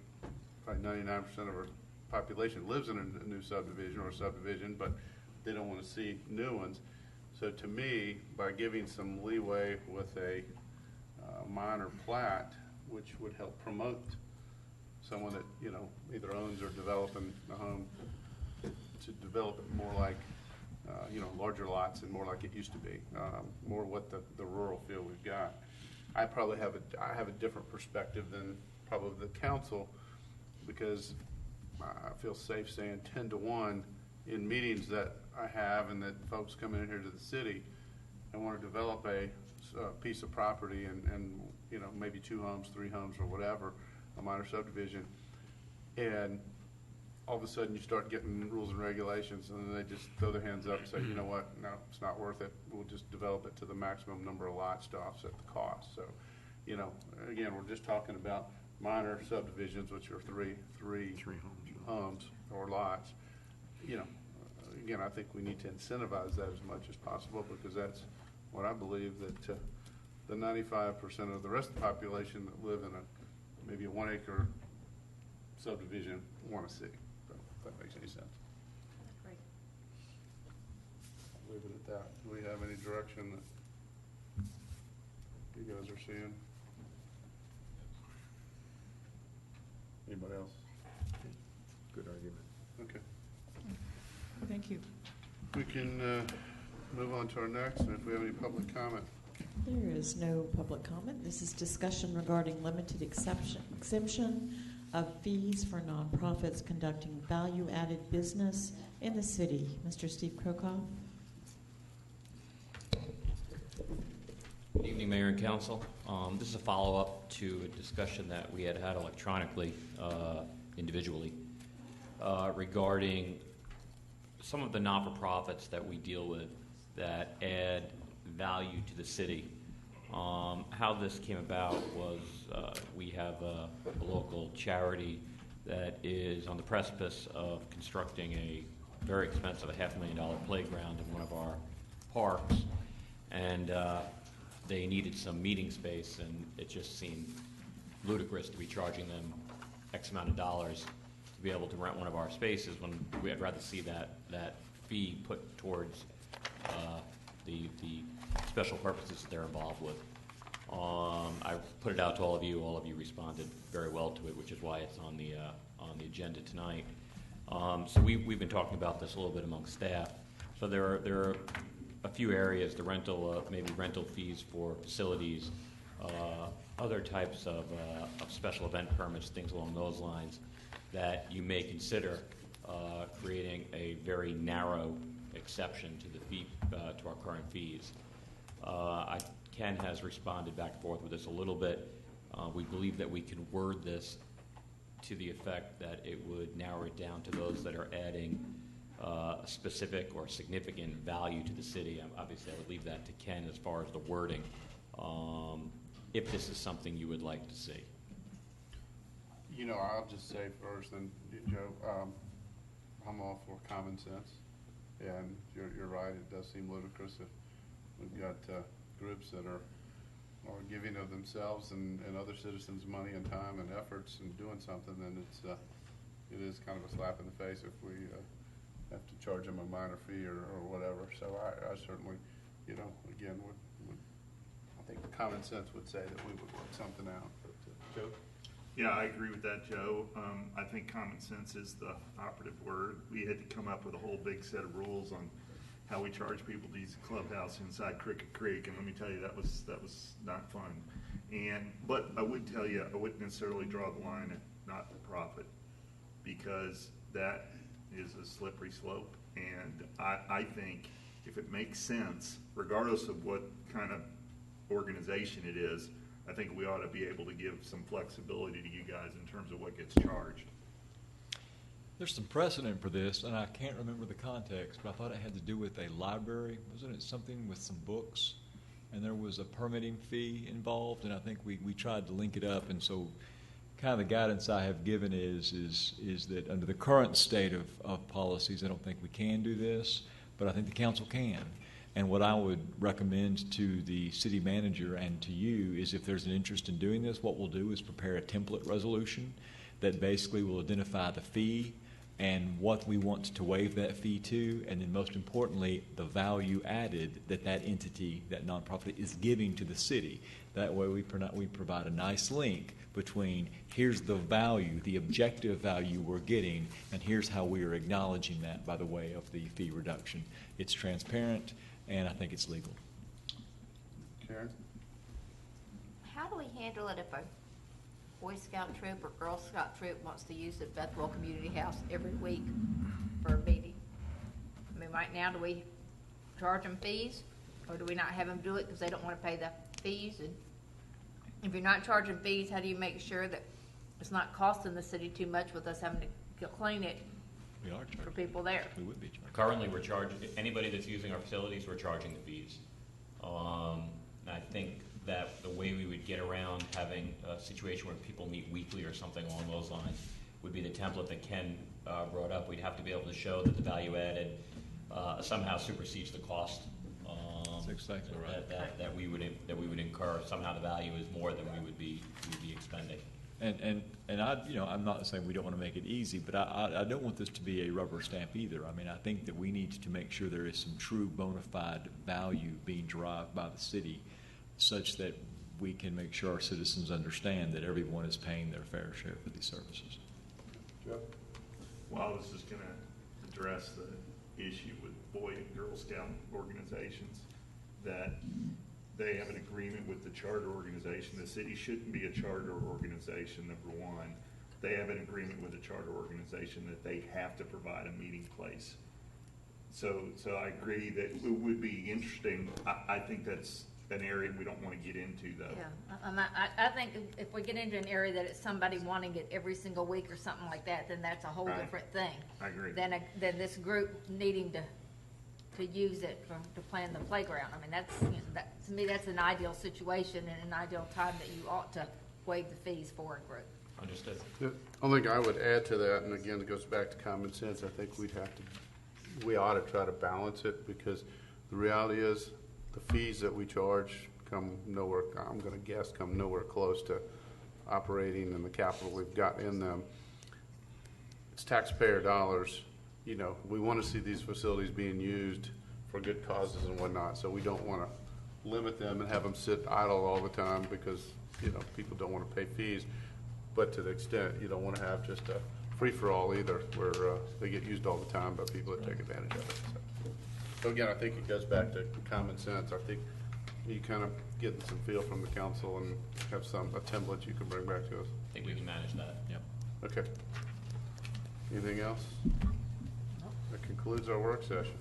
of our population lives in a new subdivision or a subdivision, but they don't want to see new ones. So to me, by giving some leeway with a minor plat, which would help promote someone that either owns or developing a home, to develop it more like larger lots and more like it used to be, more what the rural feel we've got. I probably have a different perspective than probably the council, because I feel safe saying 10-1 in meetings that I have, and that folks come in here to the city and want to develop a piece of property and maybe 2 homes, 3 homes, or whatever, a minor subdivision, and all of a sudden you start getting rules and regulations, and then they just throw their hands up and say, you know what, no, it's not worth it. We'll just develop it to the maximum number of lots to offset the cost. So, again, we're just talking about minor subdivisions, which are three homes or lots. Again, I think we need to incentivize that as much as possible, because that's what I believe that the 95% of the rest of the population that live in maybe a 1-acre subdivision want to see. If that makes any sense. Great. I'll leave it at that. Do we have any direction that you guys are seeing? Anybody else? Good argument. Okay. Thank you. We can move on to our next, and if we have any public comment. There is no public comment. This is discussion regarding limited exemption of fees for nonprofits conducting value-added business in the city. Mr. Steve Krokoff. Good evening, Mayor and Council. This is a follow-up to a discussion that we had electronically, individually, regarding some of the not-for-profits that we deal with that add value to the city. How this came about was we have a local charity that is on the precipice of constructing a very expensive $500,000 playground in one of our parks, and they needed some meeting space, and it just seemed ludicrous to be charging them X amount of dollars to be able to rent one of our spaces, when I'd rather see that fee put towards the special purposes that they're involved with. I put it out to all of you. All of you responded very well to it, which is why it's on the agenda tonight. So we've been talking about this a little bit among staff. So there are a few areas: the rental, maybe rental fees for facilities, other types of special event permits, things along those lines, that you may consider creating a very narrow exception to the fee, to our current fees. Ken has responded back and forth with this a little bit. We believe that we can word this to the effect that it would narrow it down to those that are adding a specific or significant value to the city. Obviously, I would leave that to Ken as far as the wording, if this is something you would like to see. You know, I'll just say first, and Joe, I'm all for common sense, and you're right. It does seem ludicrous if we've got groups that are giving of themselves and other citizens' money and time and efforts and doing something, then it is kind of a slap in the face if we have to charge them a minor fee or whatever. So I certainly, you know, again, would I think common sense would say that we would work something out. But, Joe? Yeah, I agree with that, Joe. I think common sense is the operative word. We had to come up with a whole big set of rules on how we charge people to use the clubhouse inside Cricket Creek, and let me tell you, that was not fun. But I would tell you, I wouldn't necessarily draw the line at not for profit, because that is a slippery slope. And I think if it makes sense, regardless of what kind of organization it is, I think we ought to be able to give some flexibility to you guys in terms of what gets charged. There's some precedent for this, and I can't remember the context, but I thought it had to do with a library. Wasn't it something with some books? And there was a permitting fee involved, and I think we tried to link it up. And so kind of the guidance I have given is that under the current state of policies, I don't think we can do this, but I think the council can. And what I would recommend to the city manager and to you is, if there's an interest in doing this, what we'll do is prepare a template resolution that basically will identify the fee and what we want to waive that fee to, and then most importantly, the value added that entity, that nonprofit, is giving to the city. That way we provide a nice link between here's the value, the objective value we're getting, and here's how we are acknowledging that by the way of the fee reduction. It's transparent, and I think it's legal. Karen? How do we handle it if a Boy Scout troop or Girl Scout troop wants to use the Bethel Community House every week for a meeting? I mean, right now, do we charge them fees, or do we not have them do it because they don't want to pay the fees? And if you're not charging fees, how do you make sure that it's not costing the city too much with us having to clean it for people there? We would be charging. Currently, we're charging anybody that's using our facilities. We're charging the fees. I think that the way we would get around having a situation where people meet weekly or something along those lines would be the template that Ken brought up. We'd have to be able to show that the value added somehow supersedes the cost. That's exactly right. That we would incur. Somehow the value is more than we would be expending. And I'm not saying we don't want to make it easy, but I don't want this to be a rubber stamp either. I mean, I think that we need to make sure there is some true bona fide value being derived by the city, such that we can make sure our citizens understand that everyone is paying their fair share for these services. Joe? Well, I was just going to address the issue with Boy and Girl Scout organizations, that they have an agreement with the charter organization. The city shouldn't be a charter organization, number one. They have an agreement with the charter organization that they have to provide a meeting place. So I agree that it would be interesting. I think that's an area we don't want to get into, though. Yeah, I think if we get into an area that it's somebody wanting it every single week or something like that, then that's a whole different thing. I agree. Than this group needing to use it to plan the playground. I mean, to me, that's an ideal situation and an ideal time that you ought to waive the fees for a group. Understood. The only thing I would add to that, and again, it goes back to common sense, I think we ought to try to balance it, because the reality is the fees that we charge come nowhere close to operating and the capital we've got in them. It's taxpayer dollars. You know, we want to see these facilities being used for good causes and whatnot, so we don't want to limit them and have them sit idle all the time because, you know, people don't want to pay fees. But to the extent you don't want to have just a free-for-all either, where they get used all the time by people that take advantage of it. So again, I think it goes back to common sense. I think you kind of getting some feel from the council and have a template you can bring back to us. I think we can manage that. Yep. Okay. Anything else? That concludes our work session.